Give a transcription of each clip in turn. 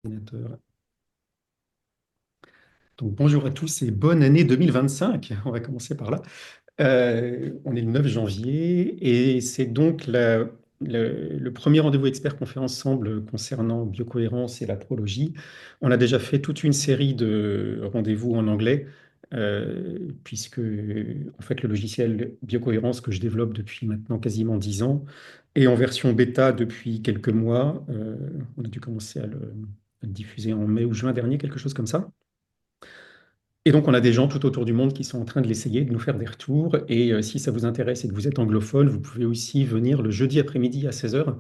Ordinateur. Donc, bonjour à tous et bonne année 2025. On va commencer par là. On est le 9 janvier et c'est donc le premier rendez-vous expert qu'on fait ensemble concernant biocohérence et la prologie. On a déjà fait toute une série de rendez-vous en anglais, puisque en fait le logiciel biocohérence que je développe depuis maintenant quasiment 10 ans est en version bêta depuis quelques mois. On a dû commencer à le diffuser en mai ou juin dernier, quelque chose comme ça. Et donc, on a des gens tout autour du monde qui sont en train de l'essayer, de nous faire des retours. Et si ça vous intéresse et que vous êtes anglophone, vous pouvez aussi venir le jeudi après-midi à 16 heures.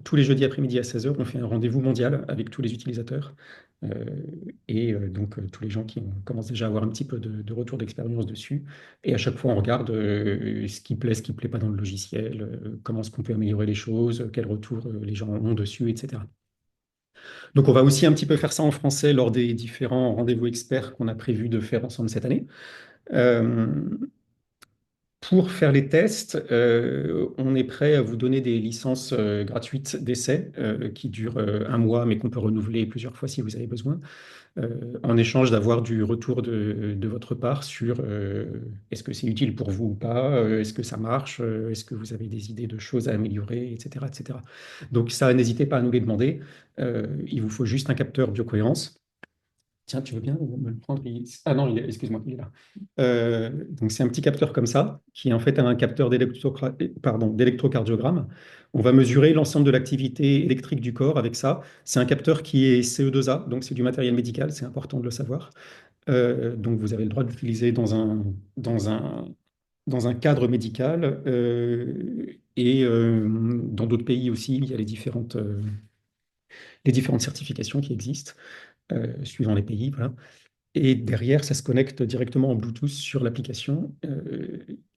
Tous les jeudis après-midi à 16 heures, on fait un rendez-vous mondial avec tous les utilisateurs. Euh, tous les gens qui commencent déjà à avoir un petit peu de retour d'expérience dessus. Et à chaque fois, on regarde ce qui plaît pas dans le logiciel, comment est-ce qu'on peut améliorer les choses, quel retour les gens ont dessus, etc. Donc, on va aussi un petit peu faire ça en français lors des différents rendez-vous experts qu'on a prévu de faire ensemble cette année. Euh, pour faire les tests, on est prêt à vous donner des licences gratuites d'essai qui durent un mois, mais qu'on peut renouveler plusieurs fois si vous avez besoin, en échange d'avoir du retour de votre part sur est-ce que c'est utile pour vous ou pas, est-ce que ça marche, est-ce que vous avez des idées de choses à améliorer, etc., etc. Donc ça, n'hésitez pas à nous les demander. Il vous faut juste un capteur biocohérence. Tiens, tu veux bien me le prendre? Ah non, excuse-moi, il est là. Donc c'est un petit capteur comme ça, qui est en fait un capteur d'électrocardiogramme. On va mesurer l'ensemble de l'activité électrique du corps avec ça. C'est un capteur qui est CE2A, donc c'est du matériel médical, c'est important de le savoir. Donc vous avez le droit de l'utiliser dans un cadre médical. Dans d'autres pays aussi, il y a les différentes certifications qui existent, suivant les pays. Voilà. Et derrière, ça se connecte directement en Bluetooth sur l'application.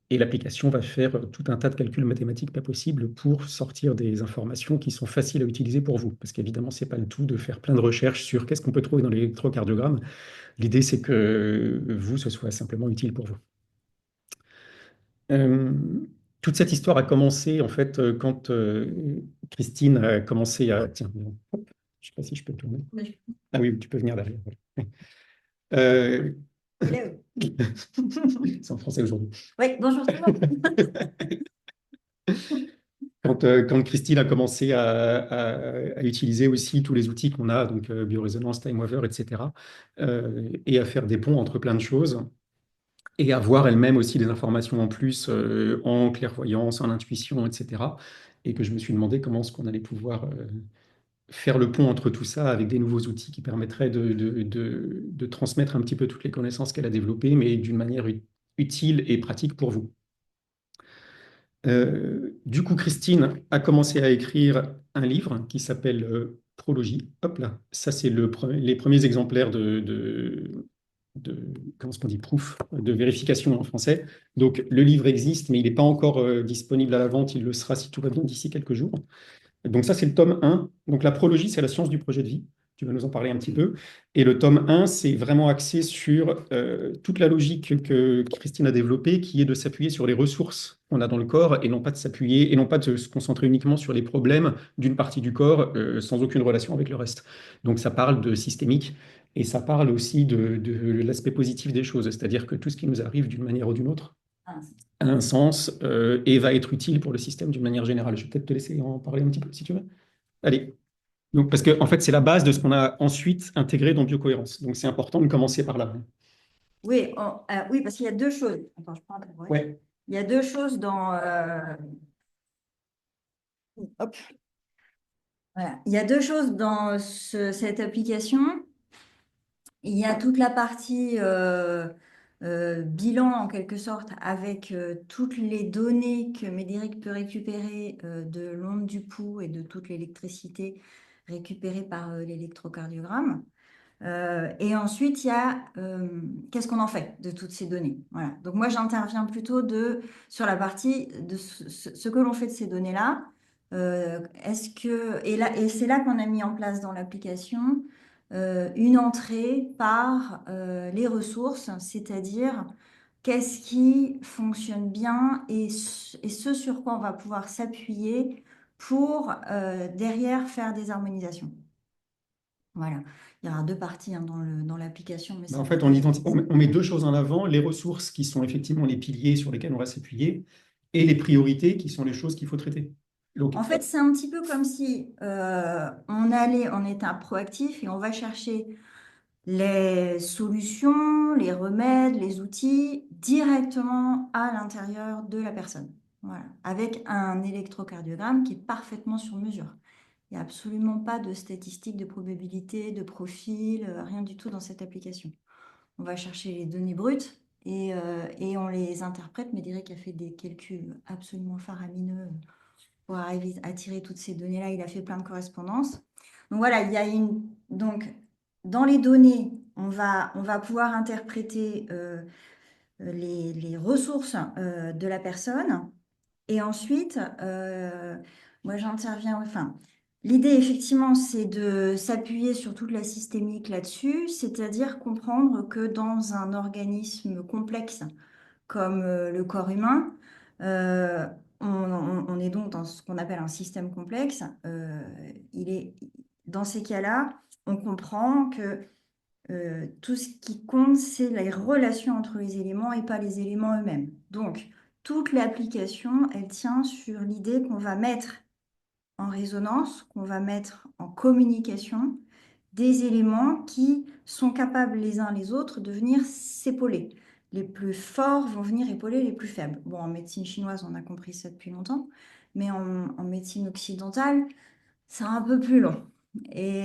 Et l'application va faire tout un tas de calculs mathématiques pas possibles pour sortir des informations qui sont faciles à utiliser pour vous. Parce qu'évidemment, c'est pas le tout de faire plein de recherches sur qu'est-ce qu'on peut trouver dans l'électrocardiogramme. L'idée, c'est que vous, ce soit simplement utile pour vous. Euh, Toute cette histoire a commencé, en fait, quand Christine a commencé à... Tiens, hop, je ne sais pas si je peux tourner. Ah oui, tu peux venir derrière. Ouais. Euh, Hello. C'est en français aujourd'hui. Oui, bonjour tout le monde. Quand Christine a commencé à utiliser aussi tous les outils qu'on a, donc biorésonance, time waver, etc., et à faire des ponts entre plein de choses, et à voir elle-même aussi des informations en plus en clairvoyance, en intuition, etc., et que je me suis demandé comment est-ce qu'on allait pouvoir faire le pont entre tout ça avec des nouveaux outils qui permettraient de transmettre un petit peu toutes les connaissances qu'elle a développées, mais d'une manière utile et pratique pour vous. Du coup, Christine a commencé à écrire un livre qui s'appelle Prologie. Hop là, ça c'est les premiers exemplaires comment est-ce qu'on dit, proof, de vérification en français. Donc le livre existe, mais il n'est pas encore disponible à la vente. Il le sera si tout va bien d'ici quelques jours. Donc ça, c'est le tome 1. Donc la prologie, c'est la science du projet de vie. Tu vas nous en parler un petit peu. Et le tome 1, c'est vraiment axé sur toute la logique que Christine a développée, qui est de s'appuyer sur les ressources qu'on a dans le corps et non pas de s'appuyer et non pas de se concentrer uniquement sur les problèmes d'une partie du corps sans aucune relation avec le reste. Donc ça parle de systémique et ça parle aussi de l'aspect positif des choses, c'est-à-dire que tout ce qui nous arrive d'une manière ou d'une autre, a un sens et va être utile pour le système d'une manière générale. Je vais peut-être te laisser en parler un petit peu si tu veux. Allez. Donc, parce que en fait, c'est la base de ce qu'on a ensuite intégré dans biocohérence. Donc, c'est important de commencer par là. Oui, oui, parce qu'il y a deux choses. Attends, je prends un tabourette. Ouais. Il y a deux choses dans. Hop. Voilà. Il y a deux choses dans cette application. Il y a toute la partie bilan, en quelque sorte, avec toutes les données que Médéric peut récupérer de l'onde du pouls et de toute l'électricité récupérée par l'électrocardiogramme. Et ensuite, il y a qu'est-ce qu'on en fait de toutes ces données. Voilà. Donc moi, j'interviens plutôt sur la partie de ce que l'on fait de ces données-là. Et c'est là qu'on a mis en place dans l'application une entrée par les ressources, c'est-à-dire qu'est-ce qui fonctionne bien et ce sur quoi on va pouvoir s'appuyer pour derrière faire des harmonisations. Voilà. Il y aura deux parties hein, dans l'application, mais Ben, ça en va fait, pas être on met deux choses en avant, les ressources qui sont effectivement les piliers sur lesquels on va s'appuyer, et les priorités qui sont les choses qu'il faut traiter. Donc, En fait, c'est un petit peu comme si on était un proactif et on va chercher les solutions, les remèdes, les outils directement à l'intérieur de la personne. Voilà. Avec un électrocardiogramme qui est parfaitement sur mesure. Il n'y a absolument pas de statistiques, de probabilité, de profil, rien du tout dans cette application. On va chercher les données brutes et on les interprète. Médéric a fait des calculs absolument faramineux pour arriver à tirer toutes ces données-là. Il a fait plein de correspondances. Donc voilà, donc dans les données, on va pouvoir interpréter les ressources de la personne. Et ensuite, moi j'interviens, enfin, l'idée effectivement, c'est de s'appuyer sur toute la systémique là-dessus, c'est-à-dire comprendre que dans un organisme complexe comme le corps humain, euh, on est donc dans ce qu'on appelle un système complexe. Dans ces cas-là, on comprend que tout ce qui compte, c'est les relations entre les éléments et pas les éléments eux-mêmes. Donc, toute l'application, elle tient sur l'idée qu'on va mettre en résonance, qu'on va mettre en communication des éléments qui sont capables les uns les autres de venir s'épauler. Les plus forts vont venir épauler les plus faibles. Bon, en médecine chinoise, on a compris ça depuis longtemps, mais en médecine occidentale, c'est un peu plus long. Et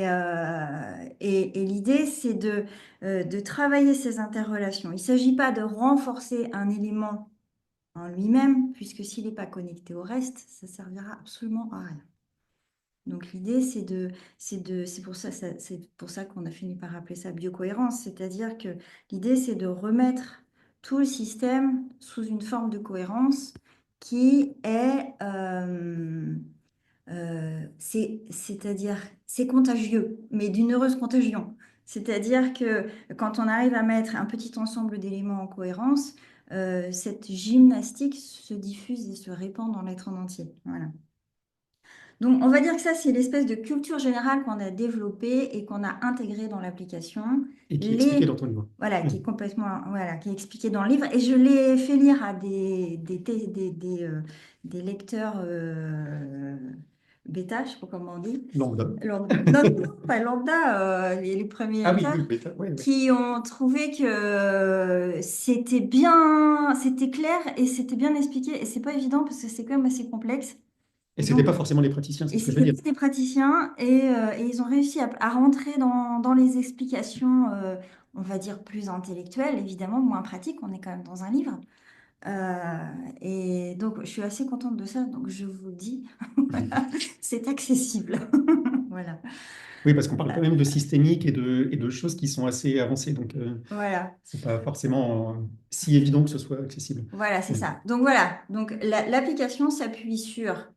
l'idée, c'est de travailler ces interrelations. Il ne s'agit pas de renforcer un élément en lui-même, puisque s'il n'est pas connecté au reste, ça servira absolument à rien. Donc l'idée, c'est pour ça qu'on a fini par appeler ça biocohérence, c'est-à-dire que l'idée, c'est de remettre tout le système sous une forme de cohérence qui est c'est-à-dire, c'est contagieux, mais d'une heureuse contagion. C'est-à-dire que quand on arrive à mettre un petit ensemble d'éléments en cohérence, cette gymnastique se diffuse et se répand dans l'être en entier. Voilà. Donc, on va dire que ça, c'est l'espèce de culture générale qu'on a développée et qu'on a intégrée dans l'application. et qui est expliqué dans Les, ton livre. voilà, Oui. qui est complètement, voilà, qui est expliqué dans le livre. Et je l'ai fait lire à des lecteurs bêta, je ne sais pas comment on dit. Lambda. Non, non, pas lambda, les premiers Ah oui, lecteurs, oui, bêta, oui, oui. qui ont trouvé que c'était bien, c'était clair et c'était bien expliqué. Et c'est pas évident parce que c'est quand même assez complexe. Et Et c'était donc, pas forcément les praticiens, c'est et ce que je veux c'était dire. pas des praticiens et ils ont réussi à rentrer dans les explications, on va dire, plus intellectuelles, évidemment, moins pratiques. On est quand même dans un livre. Euh, et donc, je suis assez contente de ça. Donc, je vous le dis, voilà, c'est accessible. Voilà. Oui, parce qu'on parle Euh, quand même de systémique et de choses qui sont assez avancées, donc voilà. c'est pas forcément si évident que ce soit accessible. Voilà, c'est Oui. ça. Donc, voilà. Donc, l'application s'appuie sur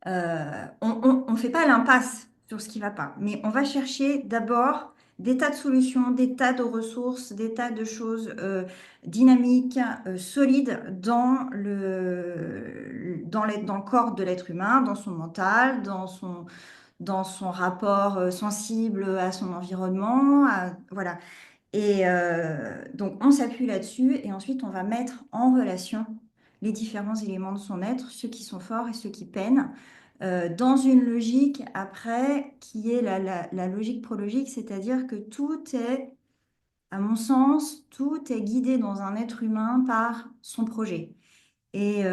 on ne fait pas l'impasse sur ce qui ne va pas, mais on va chercher d'abord des tas de solutions, des tas de ressources, des tas de choses dynamiques, solides dans le corps de l'être humain, dans son mental, dans son rapport sensible à son environnement. Voilà. Et donc, on s'appuie là-dessus et ensuite, on va mettre en relation les différents éléments de son être, ceux qui sont forts et ceux qui peinent, dans une logique après qui est la logique prologique, c'est-à-dire que tout est, à mon sens, tout est guidé dans un être humain par son projet. Et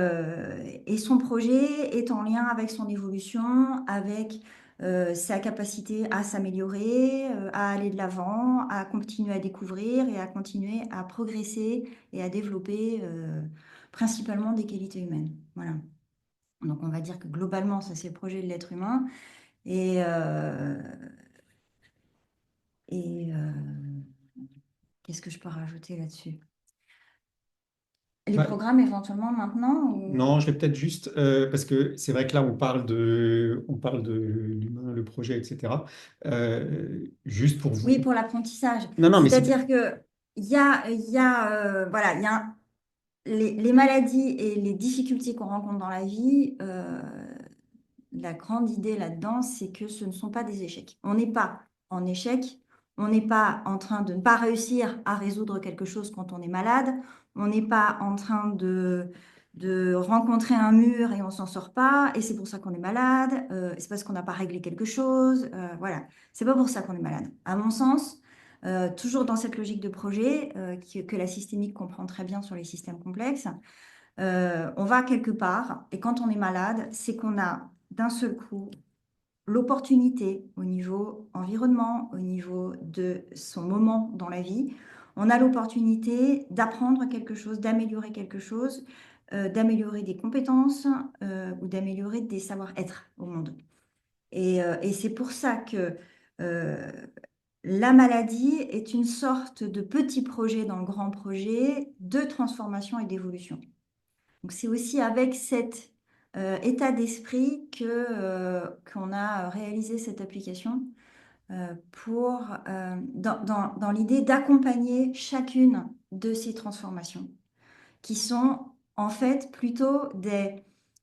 son projet est en lien avec son évolution, avec sa capacité à s'améliorer, à aller de l'avant, à continuer à découvrir et à continuer à progresser et à développer principalement des qualités humaines. Voilà. Donc on va dire que globalement, ça c'est le projet de l'être humain. Et, euh, et qu'est-ce que je peux rajouter là-dessus? Les Bah, programmes éventuellement maintenant ou... non, je vais peut-être juste, parce que c'est vrai que là, on parle de l'humain, le projet, etc. Juste pour Oui, vous. pour l'apprentissage. Non, non, mais c'est C'est-à-dire que voilà, les maladies et les difficultés qu'on rencontre dans la vie, la grande idée là-dedans, c'est que ce ne sont pas des échecs. On n'est pas en échec. On n'est pas en train de ne pas réussir à résoudre quelque chose quand on est malade. On n'est pas en train de rencontrer un mur et on s'en sort pas. Et c'est pour ça qu'on est malade. C'est parce qu'on n'a pas réglé quelque chose. Voilà. C'est pas pour ça qu'on est malade. À mon sens, toujours dans cette logique de projet que la systémique comprend très bien sur les systèmes complexes, on va quelque part. Et quand on est malade, c'est qu'on a d'un seul coup l'opportunité au niveau environnement, au niveau de son moment dans la vie, on a l'opportunité d'apprendre quelque chose, d'améliorer quelque chose, d'améliorer des compétences ou d'améliorer des savoir-être au monde. Et c'est pour ça que euh, la maladie est une sorte de petit projet dans le grand projet de transformation et d'évolution. Donc c'est aussi avec cet état d'esprit qu'on a réalisé cette application dans l'idée d'accompagner chacune de ces transformations, qui sont en fait plutôt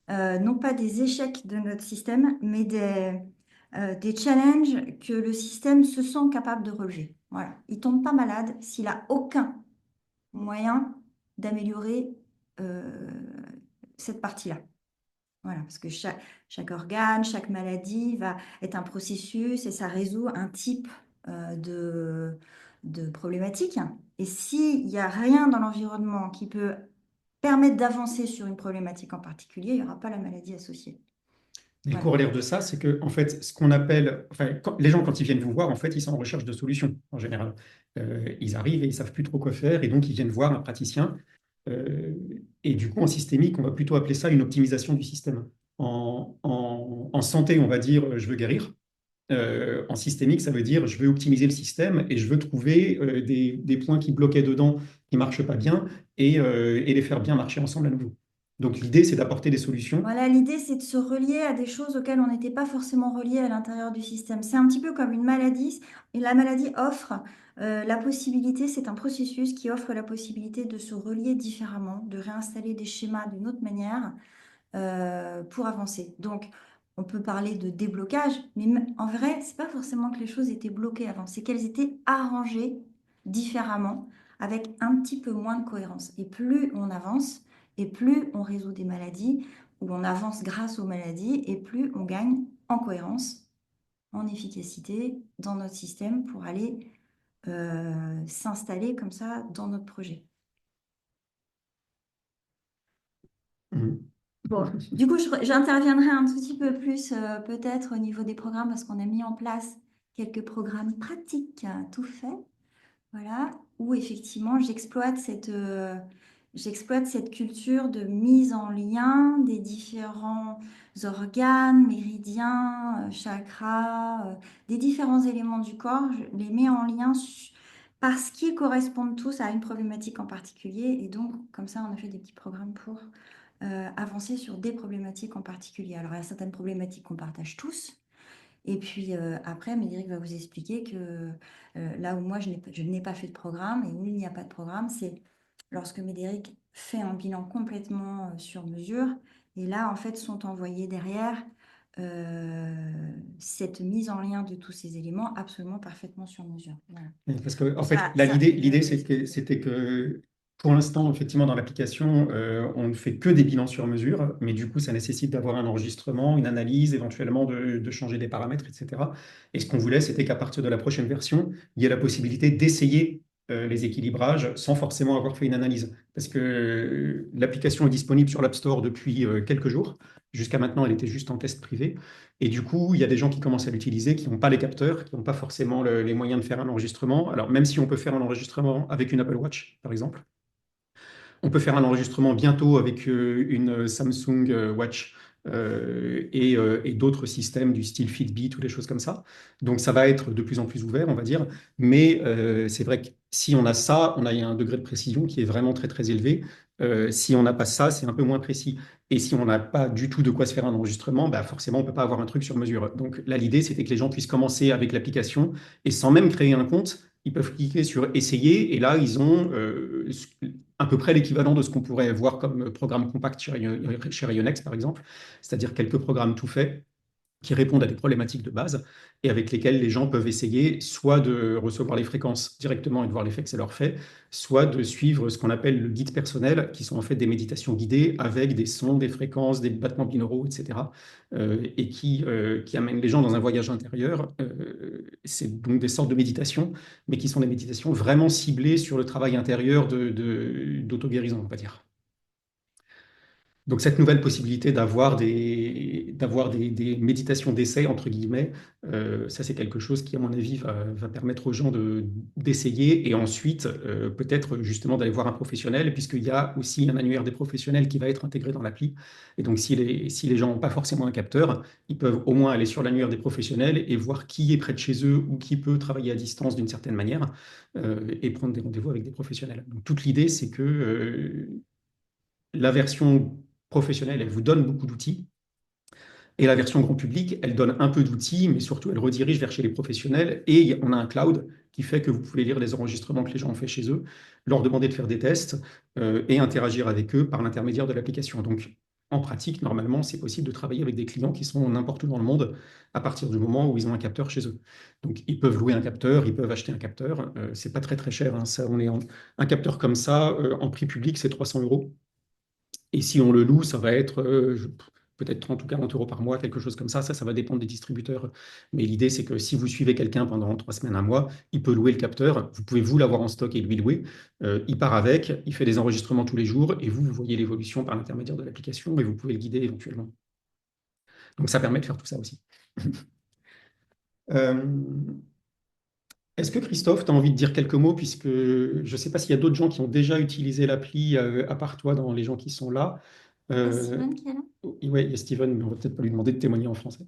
non pas des échecs de notre système, mais des challenges que le système se sent capable de relever. Voilà. Il tombe pas malade s'il a aucun moyen d'améliorer euh, cette partie-là. Voilà, parce que chaque organe, chaque maladie va être un processus et ça résout un type de problématique. Et s'il n'y a rien dans l'environnement qui peut permettre d'avancer sur une problématique en particulier, il n'y aura pas la maladie associée. Et le Voilà. corollaire de ça, c'est que, en fait, ce qu'on appelle, enfin, les gens, quand ils viennent vous voir, en fait, ils sont en recherche de solutions, en général. Ils arrivent et ils savent plus trop quoi faire, et donc ils viennent voir un praticien. Euh, et du coup, en systémique, on va plutôt appeler ça une optimisation du système. En santé, on va dire, je veux guérir. En systémique, ça veut dire, je veux optimiser le système et je veux trouver des points qui bloquaient dedans, qui marchent pas bien, et les faire bien marcher ensemble à nouveau. Donc l'idée, c'est d'apporter des solutions. Voilà, l'idée, c'est de se relier à des choses auxquelles on n'était pas forcément relié à l'intérieur du système. C'est un petit peu comme une maladie. Et la maladie offre la possibilité, c'est un processus qui offre la possibilité de se relier différemment, de réinstaller des schémas d'une autre manière pour avancer. Donc, on peut parler de déblocage, mais en vrai, c'est pas forcément que les choses étaient bloquées avant, c'est qu'elles étaient arrangées différemment, avec un petit peu moins de cohérence. Et plus on avance, et plus on résout des maladies, ou on avance grâce aux maladies, et plus on gagne en cohérence, en efficacité dans notre système pour aller s'installer comme ça dans notre projet. Mhm. Bon, du coup, j'interviendrai un tout petit peu plus peut-être au niveau des programmes parce qu'on a mis en place quelques programmes pratiques tout faits, voilà, où effectivement j'exploite cette culture de mise en lien des différents organes, méridiens, chakras, des différents éléments du corps. Je les mets en lien parce qu'ils correspondent tous à une problématique en particulier et donc comme ça, on a fait des petits programmes pour avancer sur des problématiques en particulier. Alors, il y a certaines problématiques qu'on partage tous. Et puis après, Médéric va vous expliquer que là où moi, je n'ai pas fait de programme et où il n'y a pas de programme, c'est lorsque Médéric fait un bilan complètement sur mesure. Et là, en fait, sont envoyés derrière cette mise en lien de tous ces éléments absolument parfaitement sur mesure. Voilà. Parce que, en fait, Ça, il va l'idée, vous expliquer. c'était que, pour l'instant, effectivement, dans l'application, on ne fait que des bilans sur mesure, mais du coup, ça nécessite d'avoir un enregistrement, une analyse, éventuellement de changer des paramètres, etc. Et ce qu'on voulait, c'était qu'à partir de la prochaine version, il y ait la possibilité d'essayer les équilibrages sans forcément avoir fait une analyse. Parce que l'application est disponible sur l'App Store depuis quelques jours. Jusqu'à maintenant, elle était juste en test privé. Et du coup, il y a des gens qui commencent à l'utiliser, qui n'ont pas les capteurs, qui n'ont pas forcément les moyens de faire un enregistrement. Alors, même si on peut faire un enregistrement avec une Apple Watch, par exemple, on peut faire un enregistrement bientôt avec une Samsung Watch et d'autres systèmes du style Fitbit ou des choses comme ça. Donc ça va être de plus en plus ouvert, on va dire. Mais c'est vrai que si on a ça, on a un degré de précision qui est vraiment très très élevé. Si on n'a pas ça, c'est un peu moins précis. Et si on n'a pas du tout de quoi se faire un enregistrement, bah forcément, on ne peut pas avoir un truc sur mesure. Donc là, l'idée, c'était que les gens puissent commencer avec l'application et sans même créer un compte, ils peuvent cliquer sur Essayer et là, ils ont à peu près l'équivalent de ce qu'on pourrait voir comme programme compact chez Rayonex, par exemple, c'est-à-dire quelques programmes tout faits qui répondent à des problématiques de base et avec lesquelles les gens peuvent essayer soit de recevoir les fréquences directement et de voir l'effet que ça leur fait, soit de suivre ce qu'on appelle le guide personnel, qui sont en fait des méditations guidées avec des sons, des fréquences, des battements binauraux, etc., et qui amènent les gens dans un voyage intérieur. C'est donc des sortes de méditations, mais qui sont des méditations vraiment ciblées sur le travail intérieur d'auto-guérison, on va dire. Donc cette nouvelle possibilité d'avoir des méditations d'essai, entre guillemets, ça c'est quelque chose qui, à mon avis, va permettre aux gens d'essayer et ensuite peut-être justement d'aller voir un professionnel, puisqu'il y a aussi un annuaire des professionnels qui va être intégré dans l'appli. Et donc si les gens n'ont pas forcément un capteur, ils peuvent au moins aller sur l'annuaire des professionnels et voir qui est près de chez eux ou qui peut travailler à distance d'une certaine manière et prendre des rendez-vous avec des professionnels. Donc toute l'idée, c'est que la version professionnelle, elle vous donne beaucoup d'outils. Et la version grand public, elle donne un peu d'outils, mais surtout, elle redirige vers chez les professionnels. Et on a un cloud qui fait que vous pouvez lire les enregistrements que les gens ont fait chez eux, leur demander de faire des tests et interagir avec eux par l'intermédiaire de l'application. Donc, en pratique, normalement, c'est possible de travailler avec des clients qui sont n'importe où dans le monde à partir du moment où ils ont un capteur chez eux. Donc, ils peuvent louer un capteur, ils peuvent acheter un capteur. C'est pas très très cher, hein. Ça, un capteur comme ça, en prix public, c'est 300 euros. Et si on le loue, ça va être peut-être 30 ou 40 euros par mois, quelque chose comme ça. Ça va dépendre des distributeurs. Mais l'idée, c'est que si vous suivez quelqu'un pendant 3 semaines, un mois, il peut louer le capteur. Vous pouvez vous l'avoir en stock et lui louer. Il part avec, il fait des enregistrements tous les jours et vous voyez l'évolution par l'intermédiaire de l'application et vous pouvez le guider éventuellement. Donc ça permet de faire tout ça aussi. Euh, Est-ce que Christophe, tu as envie de dire quelques mots, puisque je ne sais pas s'il y a d'autres gens qui ont déjà utilisé l'appli à part toi dans les gens qui sont là. Ah, Euh, Steven qui est là? Oui, il y a Steven, mais on va peut-être pas lui demander de témoigner en français.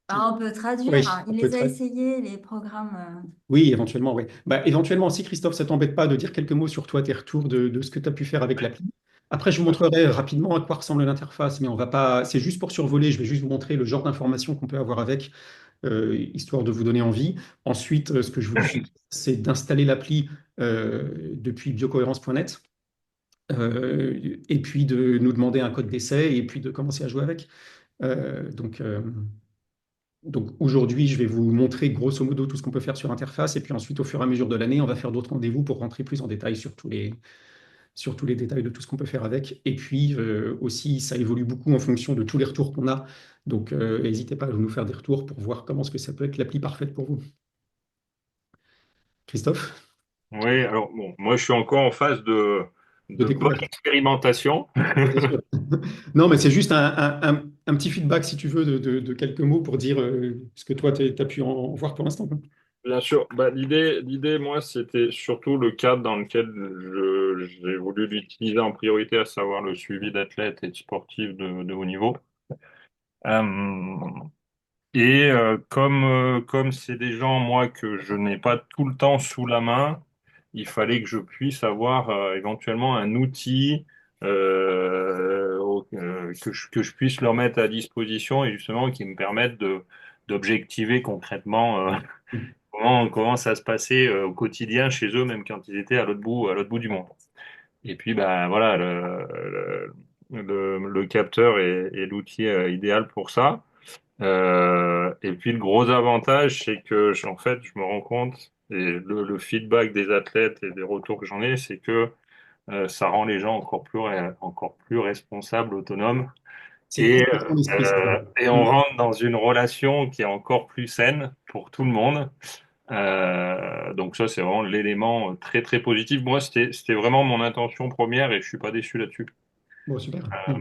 Ah, on peut traduire, Oui, hein. on Il peut les a très. essayés, les programmes. Oui, éventuellement, oui. Bah, éventuellement, si Christophe, ça t'embête pas de dire quelques mots sur toi, tes retours de ce que tu as pu faire avec l'appli. Après, je vous montrerai rapidement à quoi ressemble l'interface, mais on va pas. C'est juste pour survoler. Je vais juste vous montrer le genre d'informations qu'on peut avoir avec, histoire de vous donner envie. Ensuite, ce que je vous suggère, c'est d'installer l'appli depuis biocohérence.net et puis de nous demander un code d'essai et puis de commencer à jouer avec. Euh, donc, euh, Donc aujourd'hui, je vais vous montrer grosso modo tout ce qu'on peut faire sur interface. Et puis ensuite, au fur et à mesure de l'année, on va faire d'autres rendez-vous pour rentrer plus en détail sur tous les détails de tout ce qu'on peut faire avec. Et puis aussi, ça évolue beaucoup en fonction de tous les retours qu'on a. Donc n'hésitez pas à nous faire des retours pour voir comment est-ce que ça peut être l'appli parfaite pour vous. Christophe, Oui, alors bon, moi je suis encore en phase de de bonne découverte. expérimentation. Bien sûr. Non, mais c'est juste un petit feedback, si tu veux, de quelques mots pour dire ce que toi, tu as pu en voir pour l'instant. Bien sûr, bah, l'idée, moi, c'était surtout le cadre dans lequel j'ai voulu l'utiliser en priorité, à savoir le suivi d'athlètes et de sportifs de haut niveau. Euh, comme c'est des gens, moi, que je n'ai pas tout le temps sous la main, il fallait que je puisse avoir éventuellement un outil que je puisse leur mettre à disposition et justement qui me permette d'objectiver concrètement comment ça se passait au quotidien chez eux, même quand ils étaient à l'autre bout du monde. Et puis, bah, voilà, le capteur est l'outil idéal pour ça. Et puis le gros avantage, c'est que en fait, je me rends compte, et le feedback des athlètes et des retours que j'en ai, c'est que ça rend les gens encore plus responsables, autonomes, C'est et, complètement l'esprit, ça. et on rentre dans une relation qui est encore plus saine pour tout le monde. Donc ça, c'est vraiment l'élément très très positif. Moi, c'était vraiment mon intention première et je suis pas déçu là-dessus. Bon, super. Euh,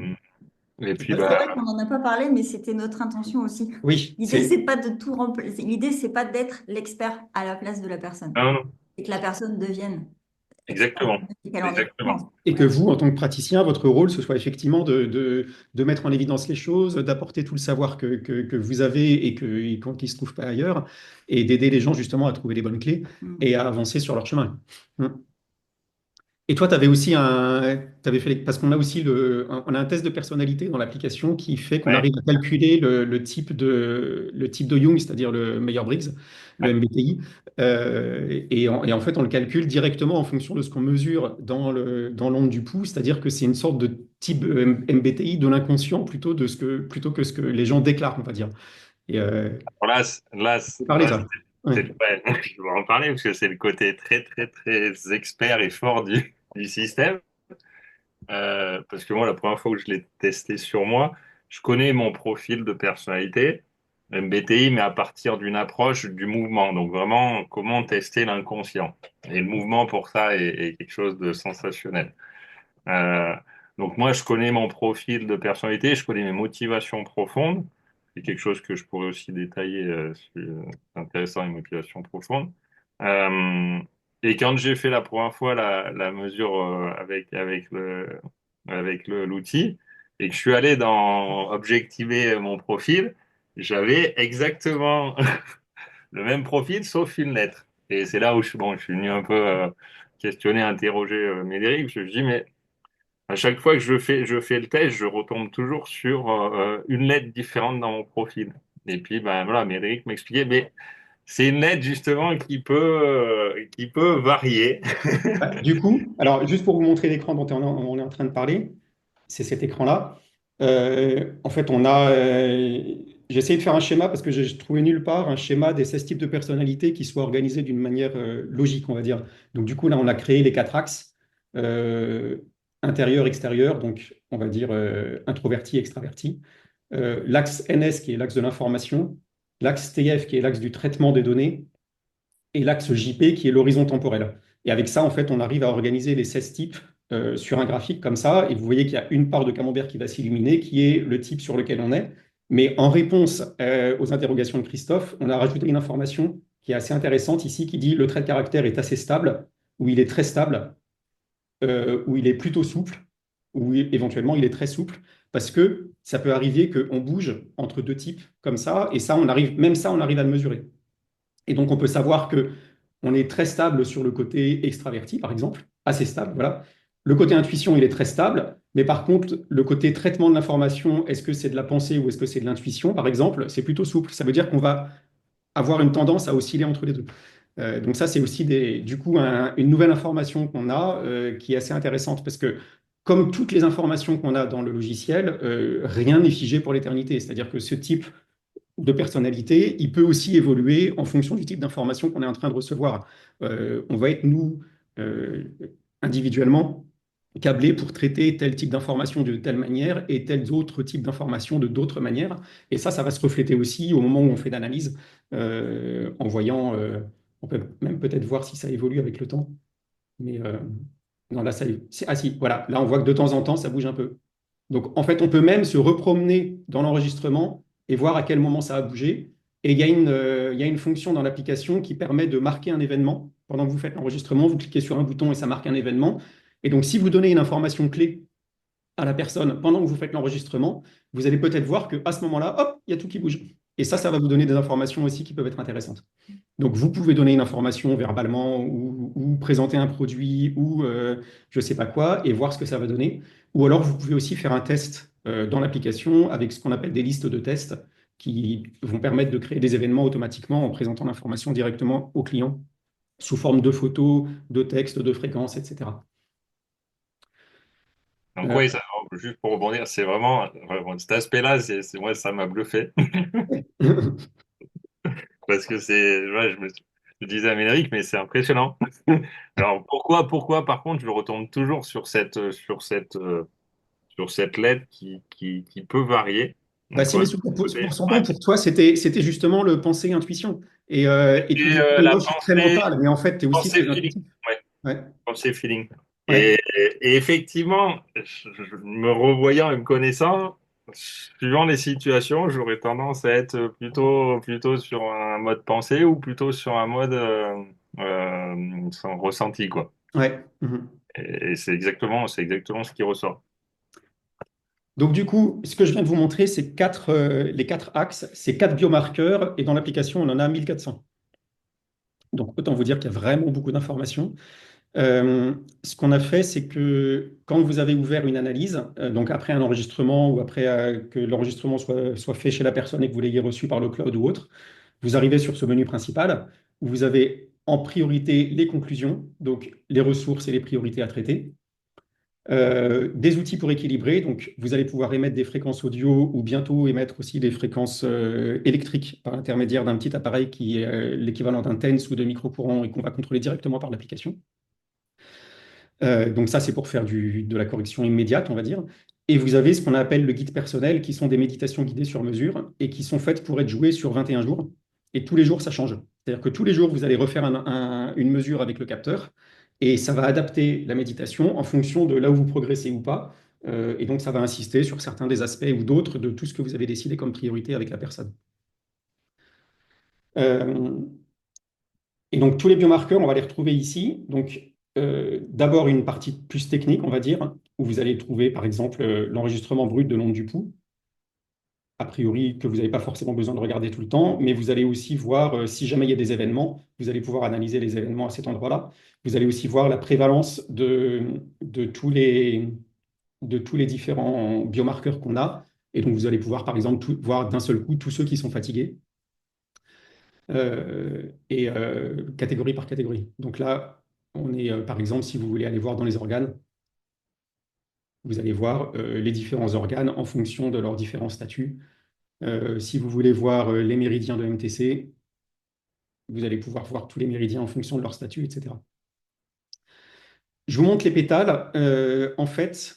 et puis, C'est bah, vrai qu'on n'en a pas parlé, mais c'était notre intention aussi. Oui, L'idée, c'est pas de tout remplacer. L'idée, c'est pas d'être l'expert à la place de la personne. non, non, Et que la personne devienne experte exactement, et qu'elle en ait exactement. conscience. et que vous, en tant que praticien, votre rôle, ce soit effectivement de mettre en évidence les choses, d'apporter tout le savoir que vous avez et qui ne se trouve pas ailleurs, et d'aider les gens justement à trouver les bonnes clés Mm. et à avancer sur leur chemin. Mm. Et toi, tu avais aussi t'avais fait, parce qu'on a aussi on a un test de personnalité dans l'application qui fait qu'on Ouais, arrive à calculer le type de Jung, c'est-à-dire le Meyer-Briggs, le ouais. MBTI. Et en fait, on le calcule directement en fonction de ce qu'on mesure dans l'onde du pouls, c'est-à-dire que c'est une sorte de type MBTI de l'inconscient plutôt que ce que les gens déclarent, on va dire. Et Alors faut parler ça. Ouais. ouais, je vais en parler parce que c'est le côté très, très, très expert et fort du système. Parce que moi, la première fois que je l'ai testé sur moi, je connais mon profil de personnalité, MBTI, mais à partir d'une approche du mouvement. Donc vraiment, comment tester l'inconscient. Et le mouvement, pour ça, est quelque chose de sensationnel. Euh, donc moi, je connais mon profil de personnalité, je connais mes motivations profondes. C'est quelque chose que je pourrais aussi détailler, c'est intéressant, les motivations profondes. Euh, et quand j'ai fait la première fois la mesure avec l'outil et que je suis allé dans objectiver mon profil, j'avais exactement le même profil sauf une lettre. Et c'est là où je suis venu un peu questionner, interroger Médéric. Je me dis, mais à chaque fois que je fais le test, je retombe toujours sur une lettre différente dans mon profil. Et puis, ben voilà, Médéric m'expliquait, mais c'est une lettre justement qui peut varier. Bah, du coup, alors juste pour vous montrer l'écran dont on est en train de parler, c'est cet écran-là. En fait, j'ai essayé de faire un schéma parce que j'ai trouvé nulle part un schéma des 16 types de personnalités qui soit organisé d'une manière logique, on va dire. Donc, du coup, là, on a créé les quatre axes euh, intérieur, extérieur, donc on va dire introverti, extraverti. L'axe NS qui est l'axe de l'information, l'axe TF qui est l'axe du traitement des données et l'axe JP qui est l'horizon temporel. Et avec ça, en fait, on arrive à organiser les 16 types sur un graphique comme ça. Et vous voyez qu'il y a une part de camembert qui va s'illuminer, qui est le type sur lequel on est. Mais en réponse aux interrogations de Christophe, on a rajouté une information qui est assez intéressante ici, qui dit le trait de caractère est assez stable, ou il est très stable, ou il est plutôt souple, ou éventuellement il est très souple, parce que ça peut arriver qu'on bouge entre deux types comme ça, et même ça, on arrive à le mesurer. Et donc, on peut savoir que on est très stable sur le côté extraverti, par exemple, assez stable, voilà. Le côté intuition, il est très stable, mais par contre, le côté traitement de l'information, est-ce que c'est de la pensée ou est-ce que c'est de l'intuition, par exemple, c'est plutôt souple. Ça veut dire qu'on va avoir une tendance à osciller entre les deux. Donc ça, c'est aussi du coup une nouvelle information qu'on a qui est assez intéressante parce que comme toutes les informations qu'on a dans le logiciel, rien n'est figé pour l'éternité. C'est-à-dire que ce type de personnalité, il peut aussi évoluer en fonction du type d'information qu'on est en train de recevoir. On va être, nous, euh, individuellement, câblés pour traiter tel type d'information de telle manière et tel autre type d'information de d'autres manières. Et ça va se refléter aussi au moment où on fait l'analyse, en voyant, on peut même peut-être voir si ça évolue avec le temps. Mais non, là, ah si, voilà, là, on voit que de temps en temps, ça bouge un peu. Donc, en fait, on peut même se repromener dans l'enregistrement et voir à quel moment ça a bougé. Et il y a une fonction dans l'application qui permet de marquer un événement. Pendant que vous faites l'enregistrement, vous cliquez sur un bouton et ça marque un événement. Et donc, si vous donnez une information clé à la personne pendant que vous faites l'enregistrement, vous allez peut-être voir qu'à ce moment-là, hop, il y a tout qui bouge. Et ça va vous donner des informations aussi qui peuvent être intéressantes. Donc, vous pouvez donner une information verbalement ou présenter un produit ou je ne sais pas quoi et voir ce que ça va donner. Ou alors, vous pouvez aussi faire un test dans l'application avec ce qu'on appelle des listes de tests qui vont permettre de créer des événements automatiquement en présentant l'information directement au client sous forme de photos, de textes, de fréquences, etc. Donc Euh, oui, juste pour rebondir, c'est vraiment cet aspect-là, moi, ça m'a bluffé. Parce que je disais à Médéric, mais c'est impressionnant. Alors pourquoi, par contre, je retombe toujours sur cette lettre qui peut varier. Bah, Donc, si, mais côté, pour son ouais. temps, pour toi, c'était justement le pensée-intuition. Et tu Et me disais, mais moi, la je suis très mental, mais en fait, tu es aussi pensée très feeling. intuitif. Ouais, Ouais, pensée feeling. ouais, Et effectivement, me revoyant et me connaissant, suivant les situations, j'aurais tendance à être plutôt sur un mode pensée ou plutôt sur un mode sans ressenti, quoi. ouais. Mhm. Et c'est exactement ce qui ressort. Donc, du coup, ce que je viens de vous montrer, c'est les quatre axes, c'est quatre biomarqueurs, et dans l'application, on en a 1400. Donc, autant vous dire qu'il y a vraiment beaucoup d'informations. Ce qu'on a fait, c'est que quand vous avez ouvert une analyse, donc après un enregistrement ou après que l'enregistrement soit fait chez la personne et que vous l'ayez reçu par le cloud ou autre, vous arrivez sur ce menu principal où vous avez en priorité les conclusions, donc les ressources et les priorités à traiter. Des outils pour équilibrer, donc vous allez pouvoir émettre des fréquences audio ou bientôt émettre aussi des fréquences électriques par l'intermédiaire d'un petit appareil qui est l'équivalent d'un TENS ou de micro-courant et qu'on va contrôler directement par l'application. Donc ça, c'est pour faire de la correction immédiate, on va dire. Et vous avez ce qu'on appelle le guide personnel, qui sont des méditations guidées sur mesure et qui sont faites pour être jouées sur 21 jours. Et tous les jours, ça change. C'est-à-dire que tous les jours, vous allez refaire une mesure avec le capteur et ça va adapter la méditation en fonction de là où vous progressez ou pas. Et donc, ça va insister sur certains des aspects ou d'autres de tout ce que vous avez décidé comme priorité avec la personne. Euh, Et donc, tous les biomarqueurs, on va les retrouver ici. Donc, d'abord, une partie plus technique, on va dire, où vous allez trouver, par exemple, l'enregistrement brut de l'onde du pouls, a priori que vous n'avez pas forcément besoin de regarder tout le temps, mais vous allez aussi voir, si jamais il y a des événements, vous allez pouvoir analyser les événements à cet endroit-là. Vous allez aussi voir la prévalence de tous les différents biomarqueurs qu'on a. Et donc, vous allez pouvoir, par exemple, voir d'un seul coup tous ceux qui sont fatigués et catégorie par catégorie. Donc là, on est, par exemple, si vous voulez aller voir dans les organes, vous allez voir les différents organes en fonction de leurs différents statuts. Si vous voulez voir les méridiens de MTC, vous allez pouvoir voir tous les méridiens en fonction de leur statut, etc. Je vous montre les pétales. En fait,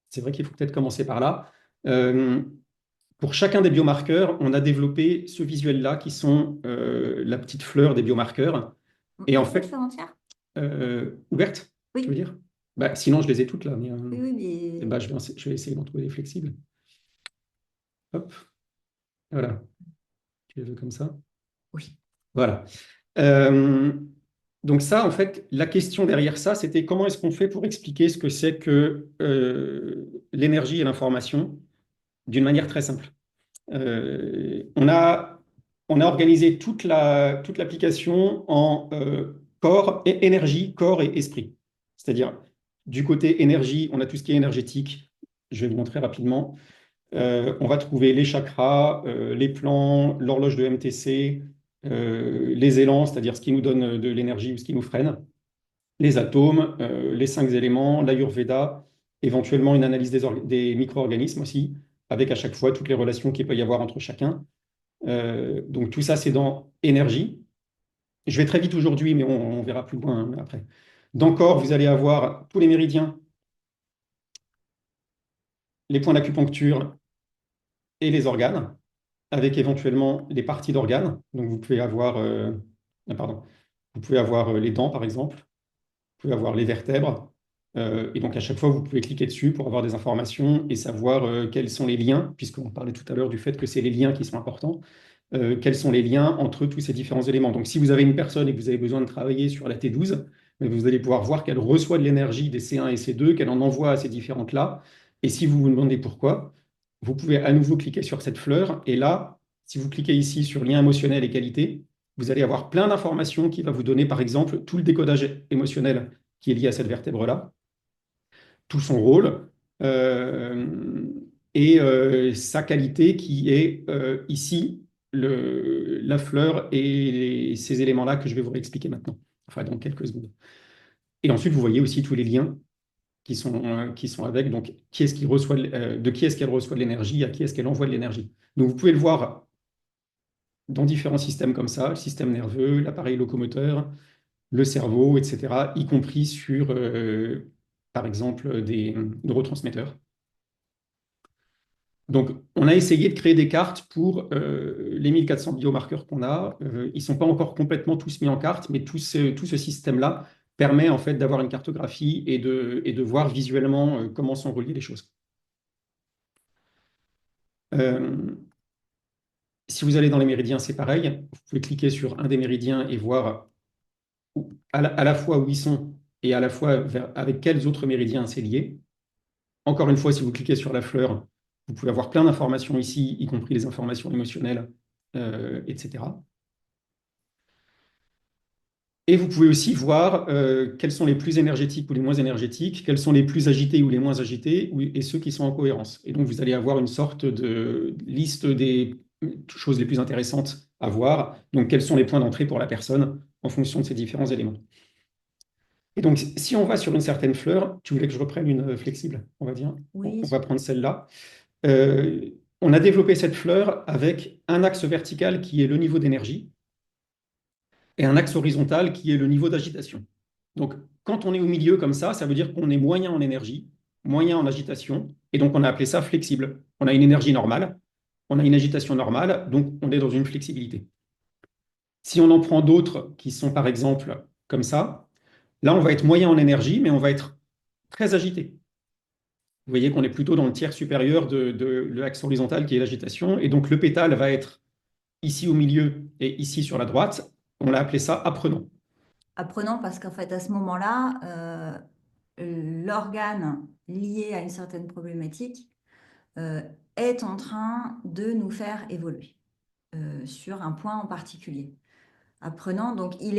c'est vrai qu'il faut peut-être commencer par là. Pour chacun des biomarqueurs, on a développé ce visuel-là qui sont la petite fleur des biomarqueurs. Et en fait, ouverte, tu veux Oui, dire? Bah, sinon, je les ai toutes là. Mais, oui, oui, bah, je vais essayer d'en trouver des flexibles. Hop, voilà. Tu les veux comme ça? oui. Voilà. Euh, donc ça, en fait, la question derrière ça, c'était comment est-ce qu'on fait pour expliquer ce que c'est que l'énergie et l'information d'une manière très simple. On a organisé toute l'application en corps et énergie, corps et esprit. C'est-à-dire, du côté énergie, on a tout ce qui est énergétique. Je vais vous montrer rapidement. On va trouver les chakras, les plans, l'horloge de MTC, les élans, c'est-à-dire ce qui nous donne de l'énergie ou ce qui nous freine, les atomes, les 5 éléments, l'Ayurveda, éventuellement une analyse des micro-organismes aussi, avec à chaque fois toutes les relations qu'il peut y avoir entre chacun. Donc tout ça, c'est dans énergie. Je vais très vite aujourd'hui, mais on verra plus loin après. Dans corps, vous allez avoir tous les méridiens, les points d'acupuncture et les organes, avec éventuellement les parties d'organes. Donc vous pouvez avoir, pardon, vous pouvez avoir les dents, par exemple. Vous pouvez avoir les vertèbres. Et donc à chaque fois, vous pouvez cliquer dessus pour avoir des informations et savoir quels sont les liens, puisqu'on parlait tout à l'heure du fait que c'est les liens qui sont importants. Quels sont les liens entre tous ces différents éléments. Donc, si vous avez une personne et que vous avez besoin de travailler sur la T12, vous allez pouvoir voir qu'elle reçoit de l'énergie des C1 et C2, qu'elle en envoie à ces différentes-là. Et si vous vous demandez pourquoi, vous pouvez à nouveau cliquer sur cette fleur. Et là, si vous cliquez ici sur lien émotionnel et qualité, vous allez avoir plein d'informations qui va vous donner, par exemple, tout le décodage émotionnel qui est lié à cette vertèbre-là, tout son rôle, et sa qualité qui est ici la fleur et ces éléments-là que je vais vous réexpliquer maintenant, enfin dans quelques secondes. Et ensuite, vous voyez aussi tous les liens qui sont avec, donc qui est-ce qui reçoit, de qui est-ce qu'elle reçoit de l'énergie, à qui est-ce qu'elle envoie de l'énergie. Donc vous pouvez le voir dans différents systèmes comme ça, le système nerveux, l'appareil locomoteur, le cerveau, etc., y compris sur, par exemple, des neurotransmetteurs. Donc, on a essayé de créer des cartes pour les 1400 biomarqueurs qu'on a. Ils ne sont pas encore complètement tous mis en carte, mais tout ce système-là permet en fait d'avoir une cartographie et de voir visuellement comment sont reliées les choses. Euh, Si vous allez dans les méridiens, c'est pareil. Vous pouvez cliquer sur un des méridiens et voir à la fois où ils sont et à la fois avec quels autres méridiens c'est lié. Encore une fois, si vous cliquez sur la fleur, vous pouvez avoir plein d'informations ici, y compris les informations émotionnelles, etc. Et vous pouvez aussi voir quels sont les plus énergétiques ou les moins énergétiques, quels sont les plus agités ou les moins agités, et ceux qui sont en cohérence. Et donc, vous allez avoir une sorte de liste des choses les plus intéressantes à voir. Donc, quels sont les points d'entrée pour la personne en fonction de ces différents éléments. Et donc, si on va sur une certaine fleur, tu voulais que je reprenne une flexible, on va dire. Oui, On va prendre celle-là. Euh, on a développé cette fleur avec un axe vertical qui est le niveau d'énergie et un axe horizontal qui est le niveau d'agitation. Donc, quand on est au milieu comme ça veut dire qu'on est moyen en énergie, moyen en agitation, et donc on a appelé ça flexible. On a une énergie normale, on a une agitation normale, donc on est dans une flexibilité. Si on en prend d'autres qui sont par exemple comme ça, là on va être moyen en énergie, mais on va être très agité. Vous voyez qu'on est plutôt dans le tiers supérieur de l'axe horizontal qui est l'agitation, et donc le pétale va être ici au milieu et ici sur la droite. On l'a appelé ça apprenant. apprenant parce qu'en fait, à ce moment-là, l'organe lié à une certaine problématique euh, est en train de nous faire évoluer sur un point en particulier. Apprenant, donc il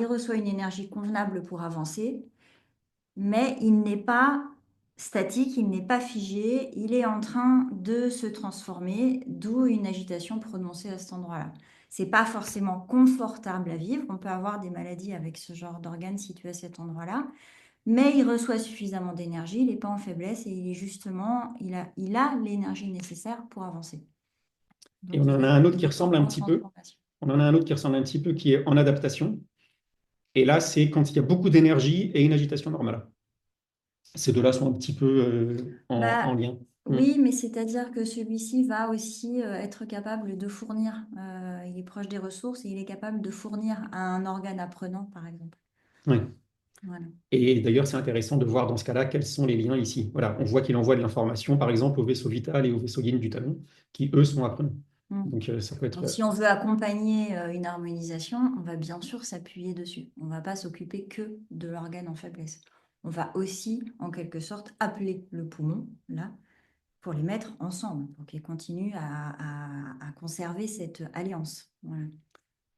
reçoit une énergie convenable pour avancer, mais il n'est pas statique, il n'est pas figé, il est en train de se transformer, d'où une agitation prononcée à cet endroit-là. C'est pas forcément confortable à vivre. On peut avoir des maladies avec ce genre d'organes situés à cet endroit-là, mais il reçoit suffisamment d'énergie, il n'est pas en faiblesse et il est justement, il a l'énergie nécessaire pour avancer. Et Donc on il en va a être un dans autre une qui ressemble un tendance petit en peu. transformation. On en a un autre qui ressemble un petit peu qui est en adaptation. Et là, c'est quand il y a beaucoup d'énergie et une agitation normale. Ces deux-là sont un petit peu en Bah, lien. Hmm. oui, mais c'est-à-dire que celui-ci va aussi être capable de fournir, il est proche des ressources et il est capable de fournir à un organe apprenant, par exemple. Ouais. Voilà. Et d'ailleurs, c'est intéressant de voir dans ce cas-là quels sont les liens ici. Voilà, on voit qu'il envoie de l'information, par exemple, au vaisseau vital et au vaisseau yin du talon, qui, eux, sont apprenants. Mm. Donc, ça peut Donc, être... si on veut accompagner une harmonisation, on va bien sûr s'appuyer dessus. On ne va pas s'occuper que de l'organe en faiblesse. On va aussi, en quelque sorte, appeler le poumon, là, pour les mettre ensemble, pour qu'ils continuent à conserver cette alliance. Voilà.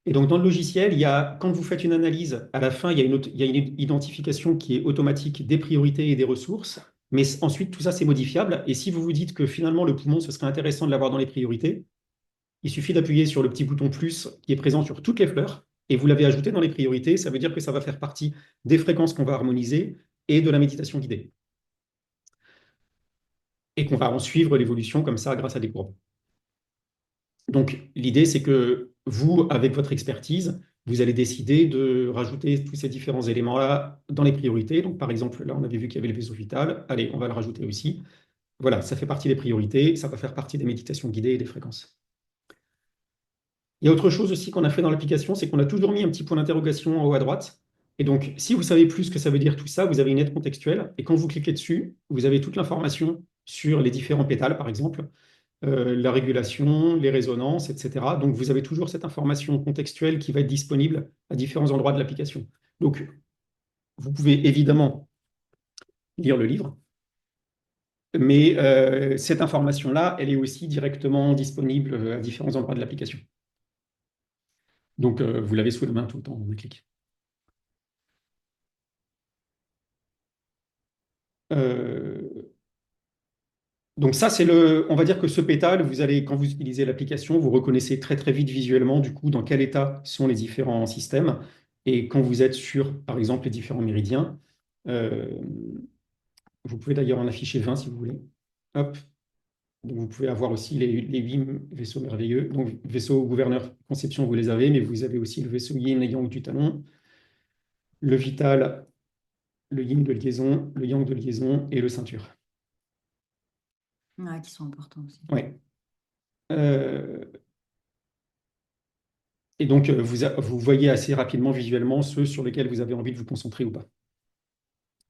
Et donc, dans le logiciel, quand vous faites une analyse, à la fin, il y a une identification qui est automatique des priorités et des ressources. Mais ensuite, tout ça, c'est modifiable. Et si vous vous dites que finalement, le poumon, ce serait intéressant de l'avoir dans les priorités, il suffit d'appuyer sur le petit bouton plus qui est présent sur toutes les fleurs et vous l'avez ajouté dans les priorités. Ça veut dire que ça va faire partie des fréquences qu'on va harmoniser et de la méditation guidée. Et qu'on va en suivre l'évolution comme ça grâce à des courbes. Donc, l'idée, c'est que vous, avec votre expertise, vous allez décider de rajouter tous ces différents éléments-là dans les priorités. Donc, par exemple, là, on avait vu qu'il y avait le vaisseau vital. Allez, on va le rajouter aussi. Voilà, ça fait partie des priorités. Ça va faire partie des méditations guidées et des fréquences. Il y a autre chose aussi qu'on a fait dans l'application, c'est qu'on a toujours mis un petit point d'interrogation en haut à droite. Et donc, si vous savez plus ce que ça veut dire tout ça, vous avez une aide contextuelle. Et quand vous cliquez dessus, vous avez toute l'information sur les différents pétales, par exemple, la régulation, les résonances, etc. Donc, vous avez toujours cette information contextuelle qui va être disponible à différents endroits de l'application. Donc, vous pouvez évidemment lire le livre, mais cette information-là, elle est aussi directement disponible à différents endroits de l'application. Donc, vous l'avez sous la main tout le temps en un clic. Euh, donc ça, on va dire que ce pétale, quand vous utilisez l'application, vous reconnaissez très très vite visuellement du coup dans quel état sont les différents systèmes. Et quand vous êtes sur, par exemple, les différents méridiens, euh, vous pouvez d'ailleurs en afficher 20 si vous voulez. Hop. Donc vous pouvez avoir aussi les 8 vaisseaux merveilleux. Donc vaisseau gouverneur conception, vous les avez, mais vous avez aussi le vaisseau yin et yang du talon, le vital, le yin de liaison, le yang de liaison et le ceinture. Ouais, qui sont importants aussi. Ouais. Euh, et donc, vous voyez assez rapidement visuellement ceux sur lesquels vous avez envie de vous concentrer ou pas.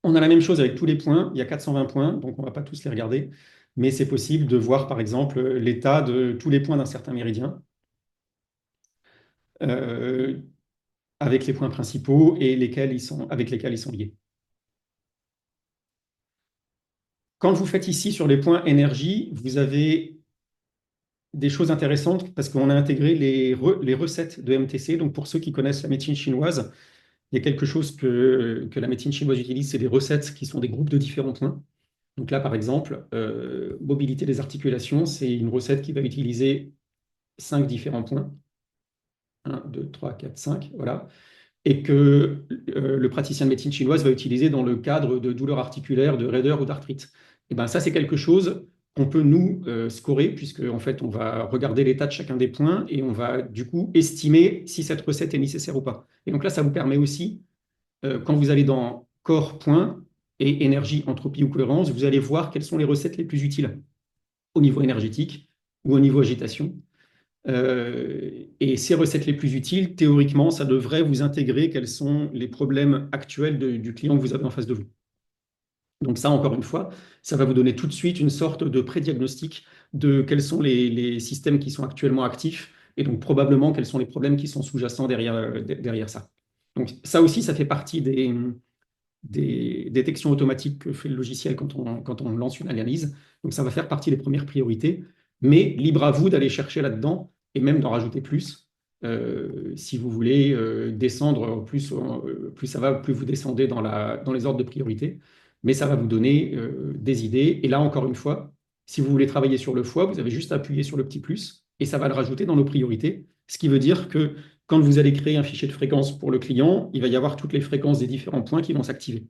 On a la même chose avec tous les points. Il y a 420 points, donc on ne va pas tous les regarder. Mais c'est possible de voir, par exemple, l'état de tous les points d'un certain méridien, euh, avec les points principaux et avec lesquels ils sont liés. Quand vous faites ici sur les points énergie, vous avez des choses intéressantes parce qu'on a intégré les recettes de MTC. Donc, pour ceux qui connaissent la médecine chinoise, il y a quelque chose que la médecine chinoise utilise, c'est des recettes qui sont des groupes de différents points. Donc là, par exemple, mobilité des articulations, c'est une recette qui va utiliser 5 différents points. Un, 2, 3, 4, 5, voilà. Et que le praticien de médecine chinoise va utiliser dans le cadre de douleurs articulaires, de raideur ou d'arthrite. Et ben ça, c'est quelque chose qu'on peut nous scorer, puisque en fait, on va regarder l'état de chacun des points et on va du coup estimer si cette recette est nécessaire ou pas. Et donc là, ça vous permet aussi, quand vous allez dans corps, points et énergie, entropie ou cohérence, vous allez voir quelles sont les recettes les plus utiles au niveau énergétique ou au niveau agitation. Et ces recettes les plus utiles, théoriquement, ça devrait vous intégrer quels sont les problèmes actuels du client que vous avez en face de vous. Donc ça, encore une fois, ça va vous donner tout de suite une sorte de pré-diagnostic de quels sont les systèmes qui sont actuellement actifs et donc probablement quels sont les problèmes qui sont sous-jacents derrière ça. Donc ça aussi, ça fait partie des détections automatiques que fait le logiciel quand on lance une analyse. Donc ça va faire partie des premières priorités, mais libre à vous d'aller chercher là-dedans et même d'en rajouter plus. Si vous voulez descendre, plus ça va, plus vous descendez dans les ordres de priorité, mais ça va vous donner des idées. Et là, encore une fois, si vous voulez travailler sur le foie, vous avez juste à appuyer sur le petit plus et ça va le rajouter dans nos priorités, ce qui veut dire que quand vous allez créer un fichier de fréquence pour le client, il va y avoir toutes les fréquences des différents points qui vont s'activer.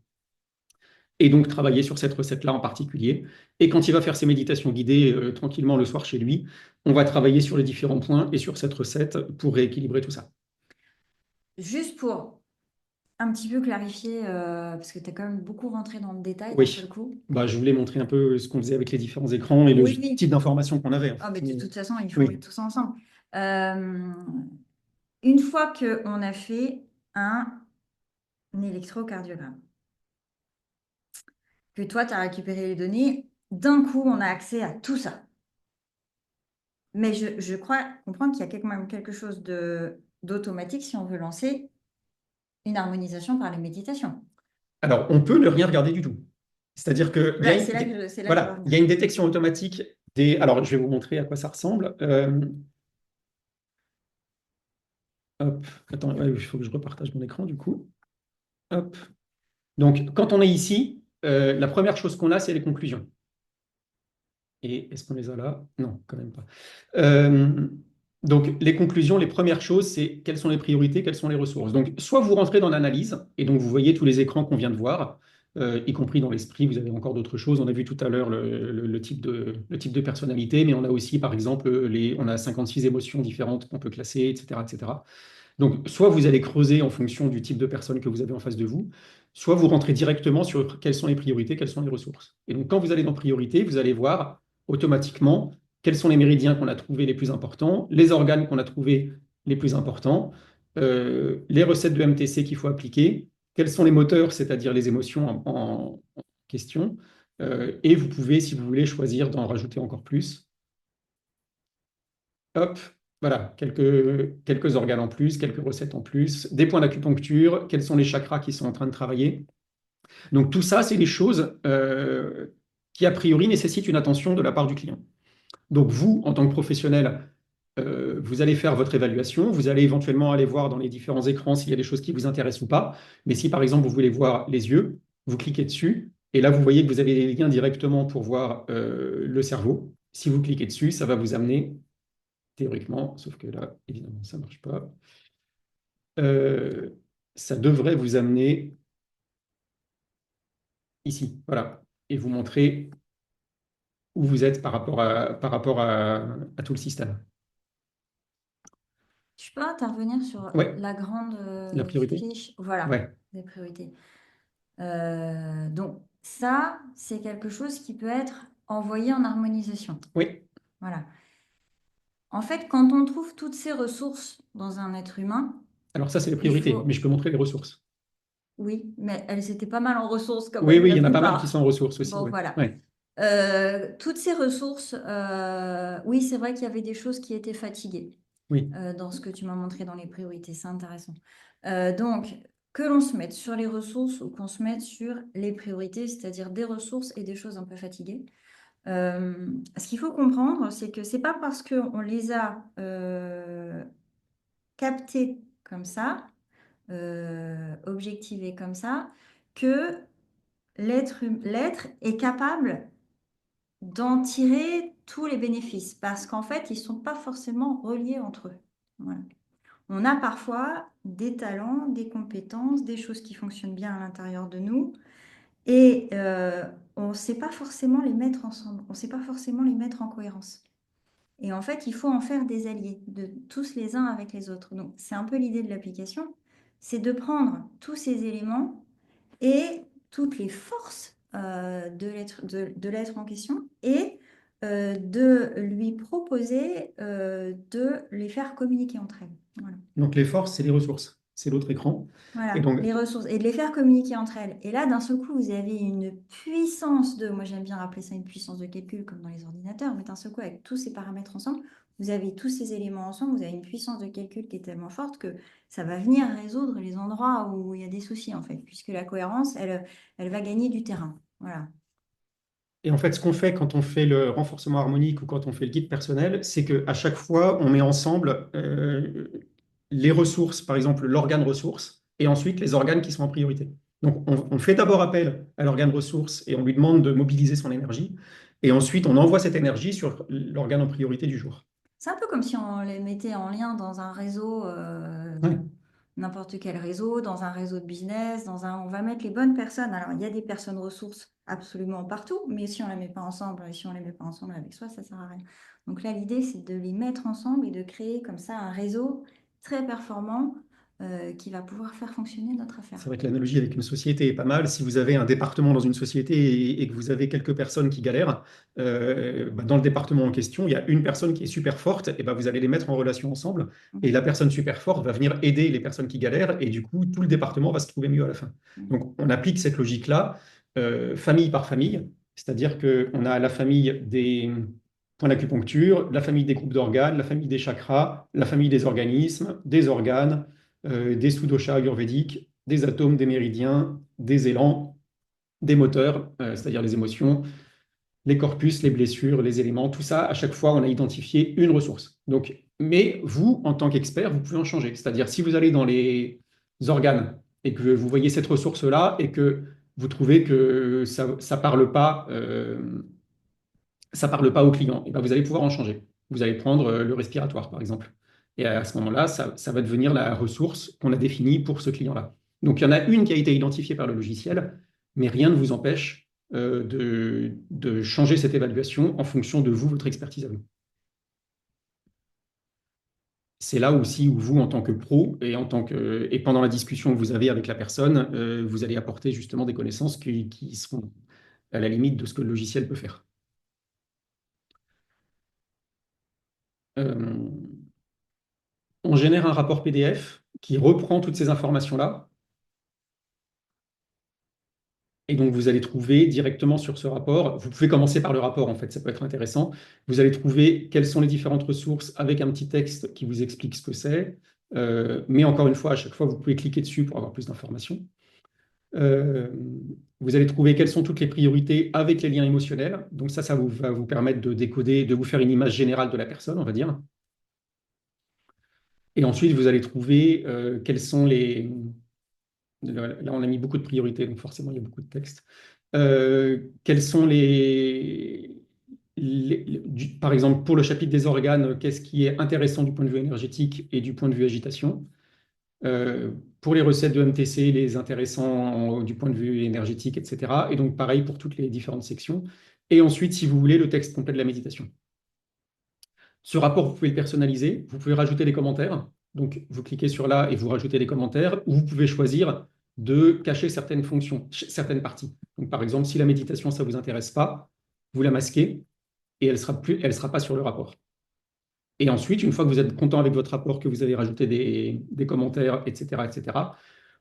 Et donc travailler sur cette recette-là en particulier. Et quand il va faire ses méditations guidées tranquillement le soir chez lui, on va travailler sur les différents points et sur cette recette pour rééquilibrer tout ça. Juste pour un petit peu clarifier, parce que tu as quand même beaucoup rentré dans le détail d'un seul Oui, coup. bah, je voulais montrer un peu ce qu'on faisait avec les différents écrans et le Oui, oui. type d'informations qu'on avait. Ah, mais de toute façon, il faut Oui, mettre tout ça ensemble. Euh, une fois qu'on a fait un électrocardiogramme, que toi, tu as récupéré les données, d'un coup, on a accès à tout ça. Mais je crois comprendre qu'il y a quand même quelque chose d'automatique si on veut lancer une harmonisation par les méditations. alors on peut ne rien regarder du tout. C'est-à-dire que Là, c'est là que je veux voilà, il y a venir. une détection automatique des. Alors je vais vous montrer à quoi ça ressemble. Hop, attends, ouais, il faut que je repartage mon écran du coup. Hop. Donc, quand on est ici, la première chose qu'on a, c'est les conclusions. Et est-ce qu'on les a là? Non, quand même pas. Euh, donc, les conclusions, les premières choses, c'est quelles sont les priorités, quelles sont les ressources. Donc, soit vous rentrez dans l'analyse, et donc vous voyez tous les écrans qu'on vient de voir, y compris dans l'esprit, vous avez encore d'autres choses. On a vu tout à l'heure le type de personnalité, mais on a aussi, par exemple, on a 56 émotions différentes qu'on peut classer, etc., etc. Donc, soit vous allez creuser en fonction du type de personne que vous avez en face de vous, soit vous rentrez directement sur quelles sont les priorités, quelles sont les ressources. Et donc, quand vous allez dans priorité, vous allez voir automatiquement quels sont les méridiens qu'on a trouvés les plus importants, les organes qu'on a trouvés les plus importants, les recettes de MTC qu'il faut appliquer, quels sont les moteurs, c'est-à-dire les émotions en question, et vous pouvez, si vous voulez, choisir d'en rajouter encore plus. Hop, voilà, quelques organes en plus, quelques recettes en plus, des points d'acupuncture, quels sont les chakras qui sont en train de travailler. Donc tout ça, c'est des choses qui, a priori, nécessitent une attention de la part du client. Donc vous, en tant que professionnel, vous allez faire votre évaluation, vous allez éventuellement aller voir dans les différents écrans s'il y a des choses qui vous intéressent ou pas. Mais si par exemple vous voulez voir les yeux, vous cliquez dessus, et là vous voyez que vous avez les liens directement pour voir le cerveau. Si vous cliquez dessus, ça va vous amener théoriquement, sauf que là, évidemment, ça ne marche pas. Euh, Ça devrait vous amener ici, voilà, et vous montrer où vous êtes par rapport à tout le système. Je peux intervenir sur Ouais, la grande la priorité. fiche, voilà, Ouais, des priorités. Donc, ça, c'est quelque chose qui peut être envoyé en harmonisation. oui. Voilà. En fait, quand on trouve toutes ces ressources dans un être humain, Alors ça, c'est les il priorités, mais faut... je peux montrer les ressources. Oui, mais elles étaient pas mal en ressources quand Oui, même, oui, il la y en a pas mal qui sont en plupart. ressources aussi. Bon, Ouais, voilà. ouais, Toutes ces ressources, oui, c'est vrai qu'il y avait des choses qui étaient fatiguées oui, dans ce que tu m'as montré dans les priorités. C'est intéressant. Donc, que l'on se mette sur les ressources ou qu'on se mette sur les priorités, c'est-à-dire des ressources et des choses un peu fatiguées. Ce qu'il faut comprendre, c'est que c'est pas parce qu'on les a captés comme ça, objectivés comme ça, que l'être est capable d'en tirer tous les bénéfices, parce qu'en fait, ils ne sont pas forcément reliés entre eux. Voilà. On a parfois des talents, des compétences, des choses qui fonctionnent bien à l'intérieur de nous, et on ne sait pas forcément les mettre ensemble, on ne sait pas forcément les mettre en cohérence. Et en fait, il faut en faire des alliés, de tous les uns avec les autres. Donc, c'est un peu l'idée de l'application, c'est de prendre tous ces éléments et toutes les forces de l'être en question et de lui proposer de les faire communiquer entre elles. Voilà. Donc les forces, c'est les ressources. C'est l'autre écran. Et Voilà, donc, les ressources et de les faire communiquer entre elles. Et là, d'un seul coup, vous avez une puissance moi j'aime bien rappeler ça une puissance de calcul comme dans les ordinateurs, mais d'un seul coup, avec tous ces paramètres ensemble, vous avez tous ces éléments ensemble, vous avez une puissance de calcul qui est tellement forte que ça va venir résoudre les endroits où il y a des soucis, en fait, puisque la cohérence, elle va gagner du terrain. Voilà. et en fait, ce qu'on fait quand on fait le renforcement harmonique ou quand on fait le guide personnel, c'est qu'à chaque fois, on met ensemble les ressources, par exemple l'organe ressource, et ensuite les organes qui sont en priorité. Donc, on fait d'abord appel à l'organe ressource et on lui demande de mobiliser son énergie, et ensuite on envoie cette énergie sur l'organe en priorité du jour. C'est un peu comme si on les mettait en lien dans un réseau, Ouais. n'importe quel réseau, dans un réseau de business, on va mettre les bonnes personnes. Alors, il y a des personnes ressources absolument partout, mais si on ne les met pas ensemble, et si on les met pas ensemble avec soi, ça ne sert à rien. Donc là, l'idée, c'est de les mettre ensemble et de créer comme ça un réseau très performant qui va pouvoir faire fonctionner notre C'est affaire. vrai que l'analogie avec une société est pas mal. Si vous avez un département dans une société et que vous avez quelques personnes qui galèrent, dans le département en question, il y a une personne qui est super forte, et vous allez les mettre en relation ensemble. Et la personne super forte va venir aider les personnes qui galèrent, et du coup, tout le département va se trouver mieux à la fin. Donc, on applique cette logique-là, famille par famille, c'est-à-dire qu'on a la famille des points d'acupuncture, la famille des groupes d'organes, la famille des chakras, la famille des organismes, des organes, des sous-doshas ayurvédiques, des atomes, des méridiens, des élans, des moteurs, c'est-à-dire les émotions, les corpus, les blessures, les éléments, tout ça, à chaque fois, on a identifié une ressource. Donc, mais vous, en tant qu'expert, vous pouvez en changer. C'est-à-dire, si vous allez dans les organes et que vous voyez cette ressource-là et que vous trouvez que ça parle pas, ça parle pas au client, et ben vous allez pouvoir en changer. Vous allez prendre le respiratoire, par exemple. Et à ce moment-là, ça va devenir la ressource qu'on a définie pour ce client-là. Donc, il y en a une qui a été identifiée par le logiciel, mais rien ne vous empêche de changer cette évaluation en fonction de vous, votre expertise à vous. C'est là aussi où vous, en tant que pro, et pendant la discussion que vous avez avec la personne, vous allez apporter justement des connaissances qui seront à la limite de ce que le logiciel peut faire. Euh, on génère un rapport PDF qui reprend toutes ces informations-là. Et donc, vous allez trouver directement sur ce rapport, vous pouvez commencer par le rapport, en fait, ça peut être intéressant. Vous allez trouver quelles sont les différentes ressources avec un petit texte qui vous explique ce que c'est. Mais encore une fois, à chaque fois, vous pouvez cliquer dessus pour avoir plus d'informations. Euh, vous allez trouver quelles sont toutes les priorités avec les liens émotionnels. Donc ça va vous permettre de décoder, de vous faire une image générale de la personne, on va dire. Et ensuite, vous allez trouver quels sont les... Là, on a mis beaucoup de priorités, donc forcément, il y a beaucoup de texte. Quels sont par exemple, pour le chapitre des organes, qu'est-ce qui est intéressant du point de vue énergétique et du point de vue agitation? Pour les recettes de MTC, les intéressants du point de vue énergétique, etc. Et donc, pareil pour toutes les différentes sections. Et ensuite, si vous voulez, le texte complet de la méditation. Ce rapport, vous pouvez le personnaliser, vous pouvez rajouter des commentaires. Donc, vous cliquez sur là et vous rajoutez des commentaires, ou vous pouvez choisir de cacher certaines fonctions, certaines parties. Donc, par exemple, si la méditation, ça ne vous intéresse pas, vous la masquez et elle sera pas sur le rapport. Et ensuite, une fois que vous êtes content avec votre rapport, que vous avez rajouté des commentaires, etc.,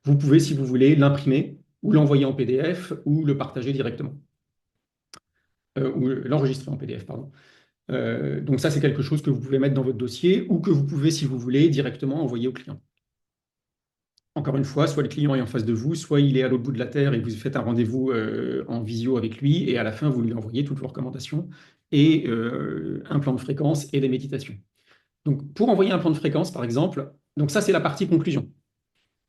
vous pouvez, si vous voulez, l'imprimer ou l'envoyer en PDF ou le partager directement. Ou l'enregistrer en PDF, pardon. Donc ça, c'est quelque chose que vous pouvez mettre dans votre dossier ou que vous pouvez, si vous voulez, directement envoyer au client. encore une fois, soit le client est en face de vous, soit il est à l'autre bout de la terre et vous faites un rendez-vous en visio avec lui, et à la fin, vous lui envoyez toutes vos recommandations et un plan de fréquence et des méditations. Donc, pour envoyer un plan de fréquence, par exemple, donc ça, c'est la partie conclusion.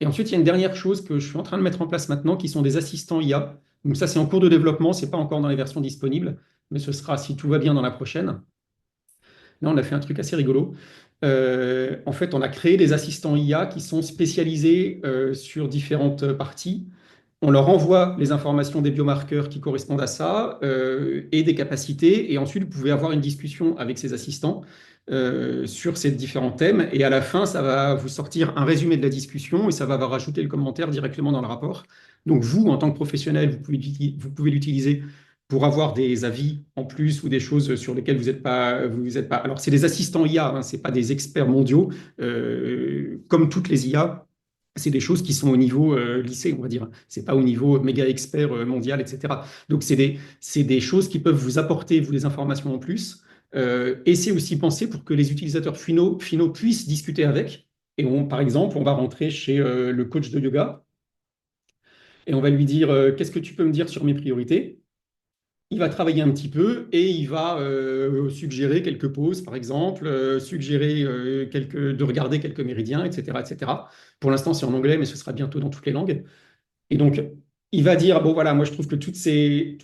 Et ensuite, il y a une dernière chose que je suis en train de mettre en place maintenant, qui sont des assistants IA. Donc ça, c'est en cours de développement, ce n'est pas encore dans les versions disponibles, mais ce sera, si tout va bien, dans la prochaine. Là, on a fait un truc assez rigolo. En fait, on a créé des assistants IA qui sont spécialisés sur différentes parties. On leur envoie les informations des biomarqueurs qui correspondent à ça et des capacités. Et ensuite, vous pouvez avoir une discussion avec ces assistants sur ces différents thèmes. Et à la fin, ça va vous sortir un résumé de la discussion et ça va vous rajouter le commentaire directement dans le rapport. Donc, vous, en tant que professionnel, vous pouvez l'utiliser pour avoir des avis en plus ou des choses sur lesquelles vous n'êtes pas, vous êtes pas. Alors, c'est des assistants IA, hein, ce n'est pas des experts mondiaux. Comme toutes les IA, c'est des choses qui sont au niveau lycée, on va dire. C'est pas au niveau méga expert mondial, etc. Donc, c'est des choses qui peuvent vous apporter, vous, des informations en plus. Et c'est aussi pensé pour que les utilisateurs finaux puissent discuter avec. Et par exemple, on va rentrer chez le coach de yoga et on va lui dire qu'est-ce que tu peux me dire sur mes priorités? Il va travailler un petit peu et il va suggérer quelques pauses, par exemple, suggérer de regarder quelques méridiens, etc., etc. Pour l'instant, c'est en anglais, mais ce sera bientôt dans toutes les langues. Et donc, il va dire, bon voilà, moi je trouve que tous ces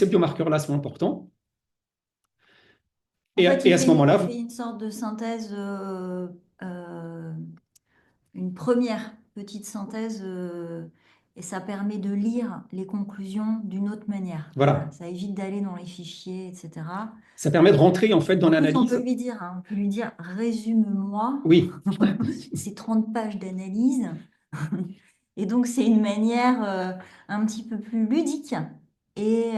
biomarqueurs-là sont importants. En fait, Et à ce il moment-là, fait une sorte de synthèse, une première petite synthèse, et ça permet de lire les conclusions d'une autre manière. voilà, Ça évite d'aller dans les fichiers, etc. ça permet de rentrer en fait dans En plus, on peut l'analyse. lui dire, hein, on peut lui dire, résume-moi Oui, ces 30 pages d'analyse. Et donc, c'est une manière un petit peu plus ludique et,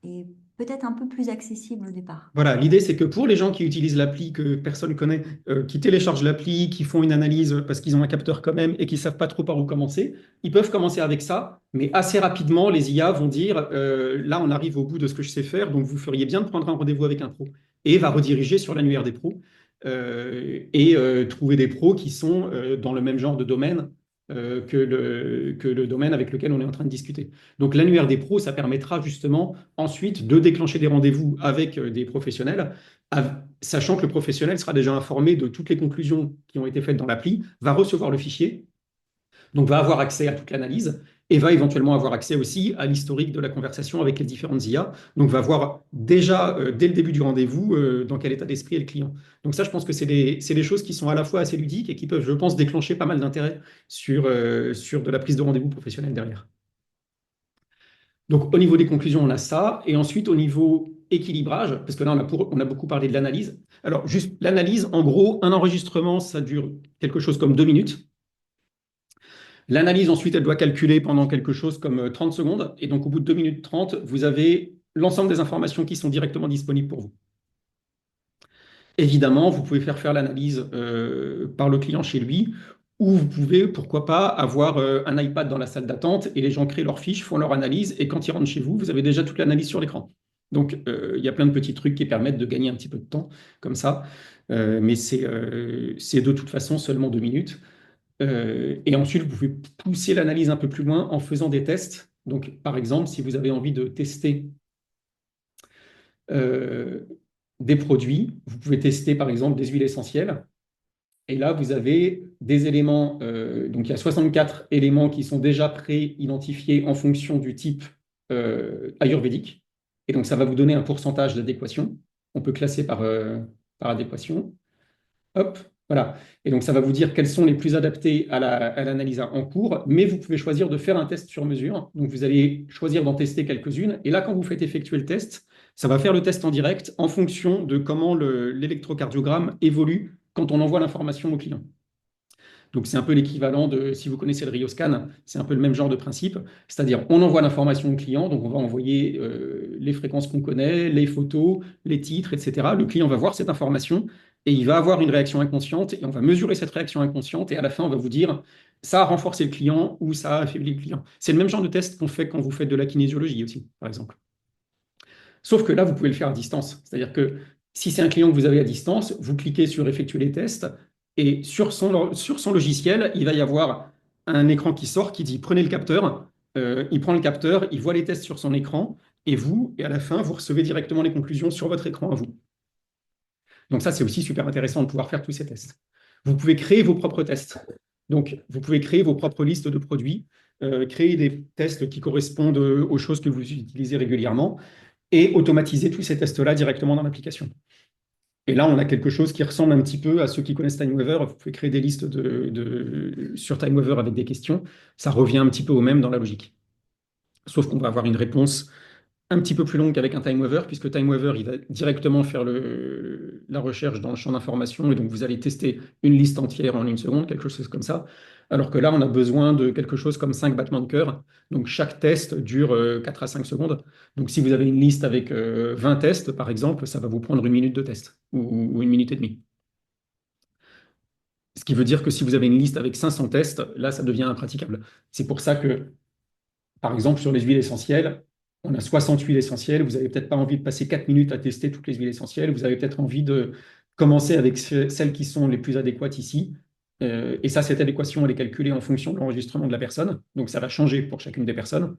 et peut-être un peu plus accessible au départ. voilà, l'idée c'est que pour les gens qui utilisent l'appli que personne ne connaît, qui téléchargent l'appli, qui font une analyse parce qu'ils ont un capteur quand même et qui ne savent pas trop par où commencer, ils peuvent commencer avec ça, mais assez rapidement, les IA vont dire là, on arrive au bout de ce que je sais faire, donc vous feriez bien de prendre un rendez-vous avec un pro. Et va rediriger sur l'annuaire des pros et trouver des pros qui sont dans le même genre de domaine que le domaine avec lequel on est en train de discuter. Donc l'annuaire des pros, ça permettra justement ensuite de déclencher des rendez-vous avec des professionnels, sachant que le professionnel sera déjà informé de toutes les conclusions qui ont été faites dans l'appli, va recevoir le fichier, donc va avoir accès à toute l'analyse et va éventuellement avoir accès aussi à l'historique de la conversation avec les différentes IA. Donc va voir déjà dès le début du rendez-vous dans quel état d'esprit est le client. Donc ça, je pense que c'est des choses qui sont à la fois assez ludiques et qui peuvent, je pense, déclencher pas mal d'intérêt sur de la prise de rendez-vous professionnelle derrière. Donc, au niveau des conclusions, on a ça. Et ensuite, au niveau équilibrage, parce que là, on a beaucoup parlé de l'analyse. Alors, juste l'analyse, en gros, un enregistrement, ça dure quelque chose comme 2 minutes. L'analyse, ensuite, elle doit calculer pendant quelque chose comme 30 secondes. Et donc, au bout de 2 minutes 30, vous avez l'ensemble des informations qui sont directement disponibles pour vous. Évidemment, vous pouvez faire l'analyse par le client chez lui, ou vous pouvez, pourquoi pas, avoir un iPad dans la salle d'attente et les gens créent leurs fiches, font leur analyse, et quand ils rentrent chez vous, vous avez déjà toute l'analyse sur l'écran. Donc, il y a plein de petits trucs qui permettent de gagner un petit peu de temps comme ça, mais c'est de toute façon seulement 2 minutes. Et ensuite, vous pouvez pousser l'analyse un peu plus loin en faisant des tests. Donc, par exemple, si vous avez envie de tester euh, des produits, vous pouvez tester par exemple des huiles essentielles. Et là, vous avez des éléments, donc il y a 64 éléments qui sont déjà pré-identifiés en fonction du type ayurvédique. Et donc, ça va vous donner un pourcentage d'adéquation. On peut classer par adéquation. Hop, voilà. Et donc, ça va vous dire quels sont les plus adaptés à l'analyse en cours, mais vous pouvez choisir de faire un test sur mesure. Donc, vous allez choisir d'en tester quelques-unes. Et là, quand vous faites effectuer le test, ça va faire le test en direct en fonction de comment l'électrocardiogramme évolue quand on envoie l'information au client. Donc, c'est un peu l'équivalent de, si vous connaissez le Rioscan, c'est un peu le même genre de principe. C'est-à-dire, on envoie l'information au client, donc on va envoyer les fréquences qu'on connaît, les photos, les titres, etc. Le client va voir cette information et il va avoir une réaction inconsciente et on va mesurer cette réaction inconsciente et à la fin, on va vous dire, ça a renforcé le client ou ça a affaibli le client. C'est le même genre de test qu'on fait quand vous faites de la kinésiologie aussi, par exemple. Sauf que là, vous pouvez le faire à distance. C'est-à-dire que Si c'est un client que vous avez à distance, vous cliquez sur effectuer les tests et sur son logiciel, il va y avoir un écran qui sort qui dit prenez le capteur. Il prend le capteur, il voit les tests sur son écran et à la fin, vous recevez directement les conclusions sur votre écran à vous. Donc ça, c'est aussi super intéressant de pouvoir faire tous ces tests. Vous pouvez créer vos propres tests. Donc, vous pouvez créer vos propres listes de produits, créer des tests qui correspondent aux choses que vous utilisez régulièrement et automatiser tous ces tests-là directement dans l'application. Et là, on a quelque chose qui ressemble un petit peu à ceux qui connaissent TimeWeaver. Vous pouvez créer des listes sur TimeWeaver avec des questions. Ça revient un petit peu au même dans la logique. Sauf qu'on va avoir une réponse un petit peu plus longue qu'avec un TimeWeaver, puisque TimeWeaver, il va directement faire la recherche dans le champ d'information, et donc vous allez tester une liste entière en une seconde, quelque chose comme ça. Alors que là, on a besoin de quelque chose comme 5 battements de cœur. Donc chaque test dure 4 à 5 secondes. Donc si vous avez une liste avec 20 tests, par exemple, ça va vous prendre une minute de test, ou une minute et demie. Ce qui veut dire que si vous avez une liste avec 500 tests, là, ça devient impraticable. C'est pour ça que par exemple, sur les huiles essentielles, on a 60 huiles essentielles. Vous n'avez peut-être pas envie de passer 4 minutes à tester toutes les huiles essentielles. Vous avez peut-être envie de commencer avec celles qui sont les plus adéquates ici. Et ça, cette adéquation, elle est calculée en fonction de l'enregistrement de la personne. Donc, ça va changer pour chacune des personnes.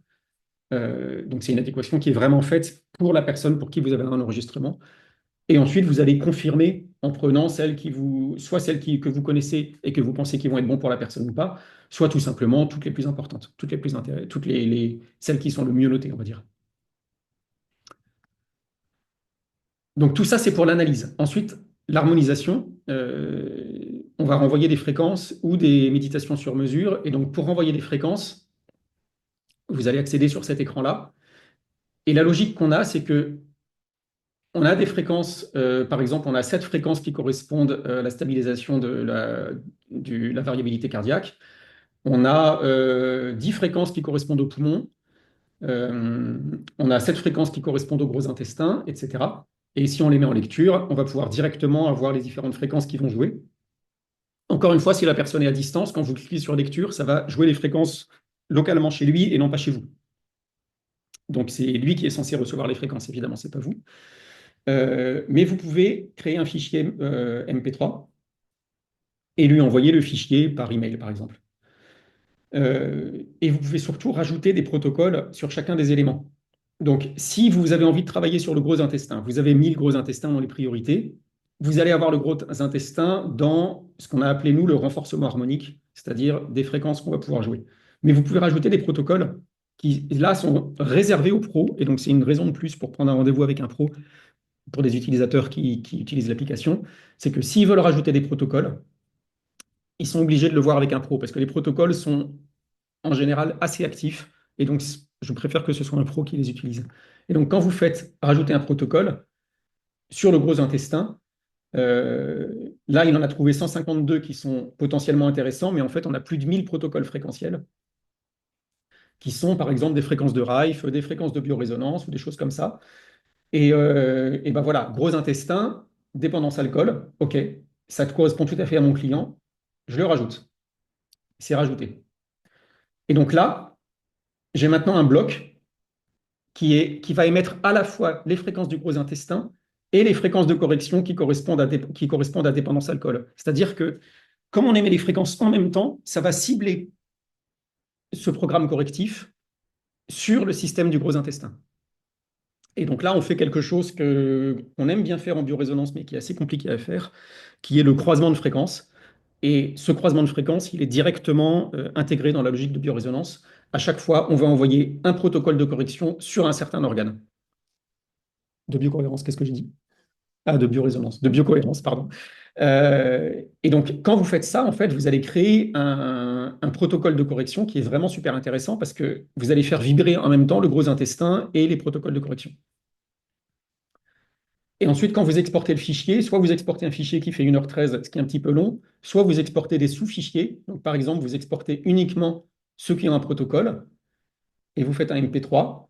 Donc, c'est une adéquation qui est vraiment faite pour la personne pour qui vous avez un enregistrement. Et ensuite, vous allez confirmer en prenant soit que vous connaissez et que vous pensez qu'ils vont être bons pour la personne ou pas, soit tout simplement toutes les plus importantes, toutes les plus intéressantes, celles qui sont le mieux notées, on va dire. Donc tout ça, c'est pour l'analyse. Ensuite, l'harmonisation, on va renvoyer des fréquences ou des méditations sur mesure. Et donc pour renvoyer des fréquences, vous allez accéder sur cet écran-là. Et la logique qu'on a, c'est que on a des fréquences, par exemple, on a 7 fréquences qui correspondent à la stabilisation de la variabilité cardiaque. On a 10 fréquences qui correspondent au poumon. Euh, on a 7 fréquences qui correspondent au gros intestin, etc. Et si on les met en lecture, on va pouvoir directement avoir les différentes fréquences qui vont jouer. Encore une fois, si la personne est à distance, quand vous cliquez sur lecture, ça va jouer les fréquences localement chez lui et non pas chez vous. Donc c'est lui qui est censé recevoir les fréquences, évidemment, c'est pas vous. Mais vous pouvez créer un fichier MP3 et lui envoyer le fichier par email, par exemple. Et vous pouvez surtout rajouter des protocoles sur chacun des éléments. Donc, si vous avez envie de travailler sur le gros intestin, vous avez mis le gros intestin dans les priorités, vous allez avoir le gros intestin dans ce qu'on a appelé, nous, le renforcement harmonique, c'est-à-dire des fréquences qu'on va pouvoir jouer. Mais vous pouvez rajouter des protocoles qui, là, sont réservés aux pros, et donc c'est une raison de plus pour prendre un rendez-vous avec un pro pour des utilisateurs qui utilisent l'application, c'est que s'ils veulent rajouter des protocoles, ils sont obligés de le voir avec un pro, parce que les protocoles sont en général assez actifs, et donc je préfère que ce soit un pro qui les utilise. Et donc quand vous faites rajouter un protocole sur le gros intestin, là il en a trouvé 152 qui sont potentiellement intéressants, mais en fait on a plus de 1000 protocoles fréquentiels, qui sont par exemple des fréquences de Rife, des fréquences de biorésonance ou des choses comme ça. Et ben voilà, gros intestin, dépendance alcool, ok, ça correspond tout à fait à mon client, je le rajoute. C'est rajouté. Et donc là, j'ai maintenant un bloc qui va émettre à la fois les fréquences du gros intestin et les fréquences de correction qui correspondent à dépendance alcool. C'est-à-dire que comme on émet les fréquences en même temps, ça va cibler ce programme correctif sur le système du gros intestin. Et donc là, on fait quelque chose qu'on aime bien faire en biorésonance, mais qui est assez compliqué à faire, qui est le croisement de fréquences. Et ce croisement de fréquences, il est directement intégré dans la logique de biorésonance. À chaque fois, on va envoyer un protocole de correction sur un certain organe. De biocohérence, qu'est-ce que j'ai dit? Ah, de biorésonance, de biocohérence, pardon. Et donc, quand vous faites ça, en fait, vous allez créer un protocole de correction qui est vraiment super intéressant parce que vous allez faire vibrer en même temps le gros intestin et les protocoles de correction. Et ensuite, quand vous exportez le fichier, soit vous exportez un fichier qui fait 1h13, ce qui est un petit peu long, soit vous exportez des sous-fichiers. Donc, par exemple, vous exportez uniquement ceux qui ont un protocole et vous faites un MP3.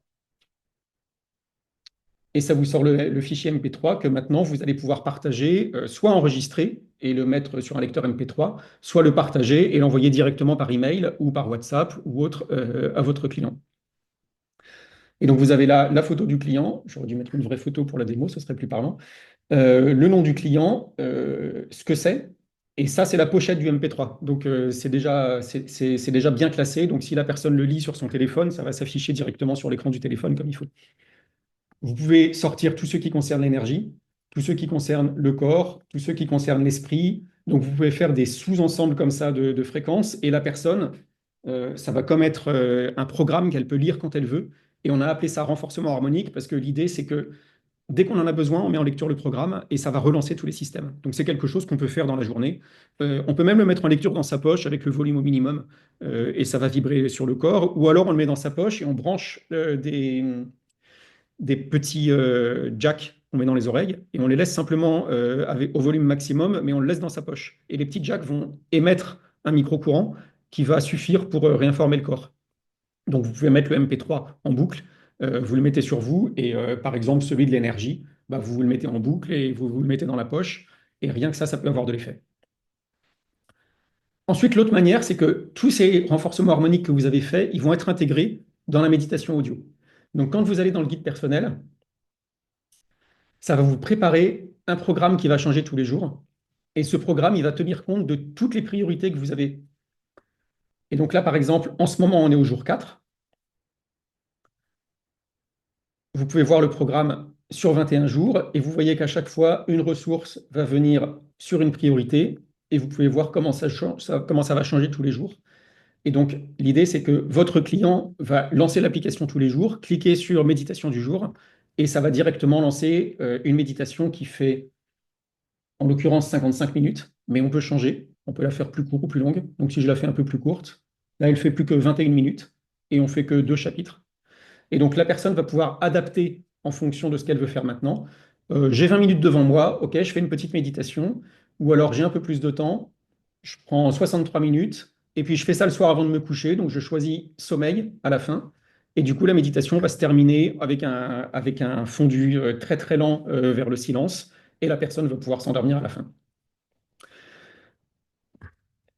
Et ça vous sort le fichier MP3 que maintenant vous allez pouvoir partager, soit enregistrer et le mettre sur un lecteur MP3, soit le partager et l'envoyer directement par email ou par WhatsApp ou autre à votre client. Et donc vous avez là la photo du client. J'aurais dû mettre une vraie photo pour la démo, ce serait plus parlant. le nom du client, ce que c'est, et ça, c'est la pochette du MP3. Donc, c'est déjà bien classé. Donc, si la personne le lit sur son téléphone, ça va s'afficher directement sur l'écran du téléphone comme il faut. Vous pouvez sortir tous ceux qui concernent l'énergie, tous ceux qui concernent le corps, tous ceux qui concernent l'esprit. Donc, vous pouvez faire des sous-ensembles comme ça de fréquences, et la personne, ça va comme être un programme qu'elle peut lire quand elle veut. Et on a appelé ça renforcement harmonique parce que l'idée, c'est que dès qu'on en a besoin, on met en lecture le programme et ça va relancer tous les systèmes. Donc c'est quelque chose qu'on peut faire dans la journée. On peut même le mettre en lecture dans sa poche avec le volume au minimum et ça va vibrer sur le corps. Ou alors on le met dans sa poche et on branche des petits jacks qu'on met dans les oreilles et on les laisse simplement au volume maximum, mais on le laisse dans sa poche. Et les petits jacks vont émettre un micro-courant qui va suffire pour réinformer le corps. Donc, vous pouvez mettre le MP3 en boucle, vous le mettez sur vous, et par exemple, celui de l'énergie, bah, vous le mettez en boucle et vous le mettez dans la poche, et rien que ça peut avoir de l'effet. Ensuite, l'autre manière, c'est que tous ces renforcements harmoniques que vous avez faits, ils vont être intégrés dans la méditation audio. Donc, quand vous allez dans le guide personnel, ça va vous préparer un programme qui va changer tous les jours, et ce programme, il va tenir compte de toutes les priorités que vous avez. Et donc là, par exemple, en ce moment, on est au jour 4. Vous pouvez voir le programme sur 21 jours et vous voyez qu'à chaque fois, une ressource va venir sur une priorité et vous pouvez voir comment comment ça va changer tous les jours. Et donc, l'idée, c'est que votre client va lancer l'application tous les jours, cliquer sur méditation du jour et ça va directement lancer une méditation qui fait, en l'occurrence, 55 minutes, mais on peut changer. On peut la faire plus courte ou plus longue. Donc, si je la fais un peu plus courte, là, elle fait plus que 21 minutes et on fait que 2 chapitres. Et donc, la personne va pouvoir adapter en fonction de ce qu'elle veut faire maintenant. J'ai 20 minutes devant moi, ok, je fais une petite méditation, ou alors j'ai un peu plus de temps, je prends 63 minutes, et puis je fais ça le soir avant de me coucher, donc je choisis sommeil à la fin, et du coup, la méditation va se terminer avec un fondu très très lent vers le silence, et la personne va pouvoir s'endormir à la fin.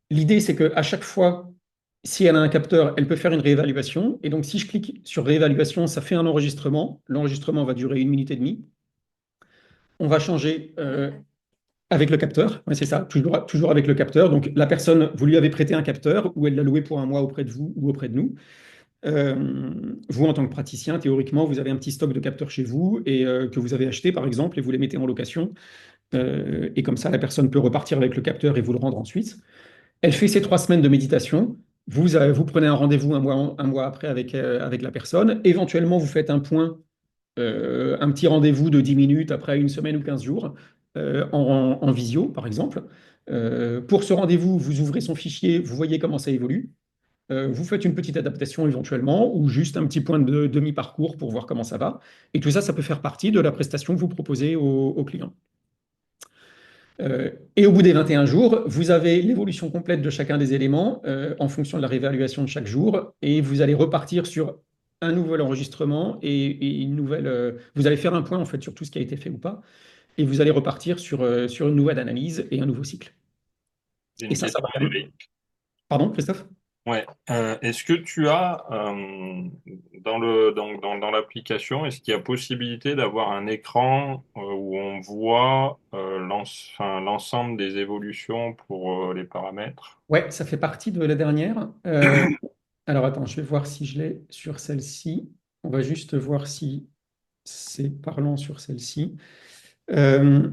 L'idée, c'est qu'à chaque fois, si elle a un capteur, elle peut faire une réévaluation. Et donc, si je clique sur réévaluation, ça fait un enregistrement. L'enregistrement va durer 1 minute et demie. On va changer avec le capteur. Ouais, c'est ça, toujours avec le capteur. Donc, la personne, vous lui avez prêté un capteur ou elle l'a loué pour un mois auprès de vous ou auprès de nous. Vous, en tant que praticien, théoriquement, vous avez un petit stock de capteurs chez vous et que vous avez acheté, par exemple, et vous les mettez en location. Et comme ça, la personne peut repartir avec le capteur et vous le rendre ensuite. Elle fait ses 3 semaines de méditation. Vous prenez un rendez-vous un mois après avec la personne. Éventuellement, vous faites un point, un petit rendez-vous de 10 minutes après 1 semaine ou 15 jours en visio, par exemple. Pour ce rendez-vous, vous ouvrez son fichier, vous voyez comment ça évolue. Vous faites une petite adaptation éventuellement ou juste un petit point de demi-parcours pour voir comment ça va. Et tout ça, ça peut faire partie de la prestation que vous proposez au client. Et au bout des 21 jours, vous avez l'évolution complète de chacun des éléments en fonction de la réévaluation de chaque jour et vous allez repartir sur un nouvel enregistrement et une nouvelle. Vous allez faire un point en fait sur tout ce qui a été fait ou pas et vous allez repartir sur une nouvelle analyse et un nouveau cycle. J'ai Et une ça question, va vraiment. Eric. Pardon, Christophe? Ouais. Est-ce que tu as dans l'application, est-ce qu'il y a possibilité d'avoir un écran où on voit l'ensemble des évolutions pour les paramètres? Ouais, ça fait partie de la dernière. Alors attends, je vais voir si je l'ai sur celle-ci. On va juste voir si c'est parlant sur celle-ci. Euh,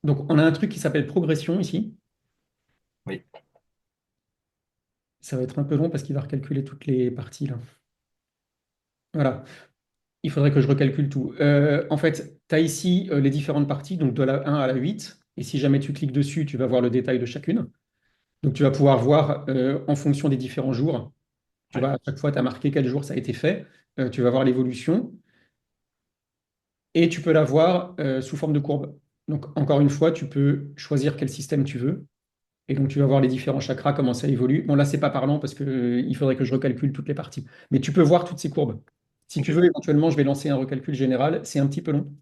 donc, on a un truc qui s'appelle progression ici. Oui. Ça va être un peu long parce qu'il va recalculer toutes les parties là. Voilà. Il faudrait que je recalcule tout. En fait, tu as ici les différentes parties, donc de la 1 à la 8. Et si jamais tu cliques dessus, tu vas voir le détail de chacune. Donc, tu vas pouvoir voir en fonction des différents jours. Tu Ouais. vois, à chaque fois, tu as marqué quel jour ça a été fait. Tu vas voir l'évolution. Et tu peux la voir sous forme de courbe. Donc, encore une fois, tu peux choisir quel système tu veux. Et donc, tu vas voir les différents chakras, comment ça évolue. Bon, là, c'est pas parlant parce que, il faudrait que je recalcule toutes les parties. Mais tu peux voir toutes ces courbes. Si tu Ok. veux, éventuellement, je vais lancer un recalcul général. C'est un petit peu long.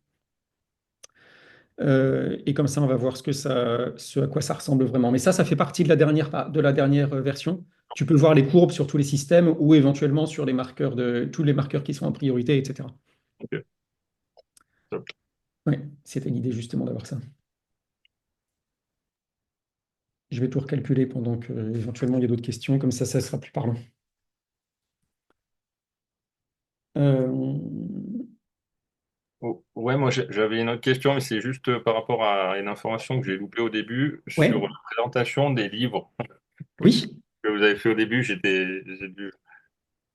Et comme ça, on va voir ce à quoi ça ressemble vraiment. Mais ça fait partie de la dernière version. Tu peux voir les courbes sur tous les systèmes ou éventuellement sur les marqueurs tous les marqueurs qui sont en priorité, etc. Ok. Top. Ouais, c'était l'idée justement d'avoir ça. Je vais tout recalculer pendant que éventuellement il y a d'autres questions, comme ça sera plus parlant. Euh, Oh, ouais, moi j'avais une autre question, mais c'est juste par rapport à une information que j'ai loupée au début sur ouais, la présentation des livres oui. que vous avez fait au début. J'ai dû.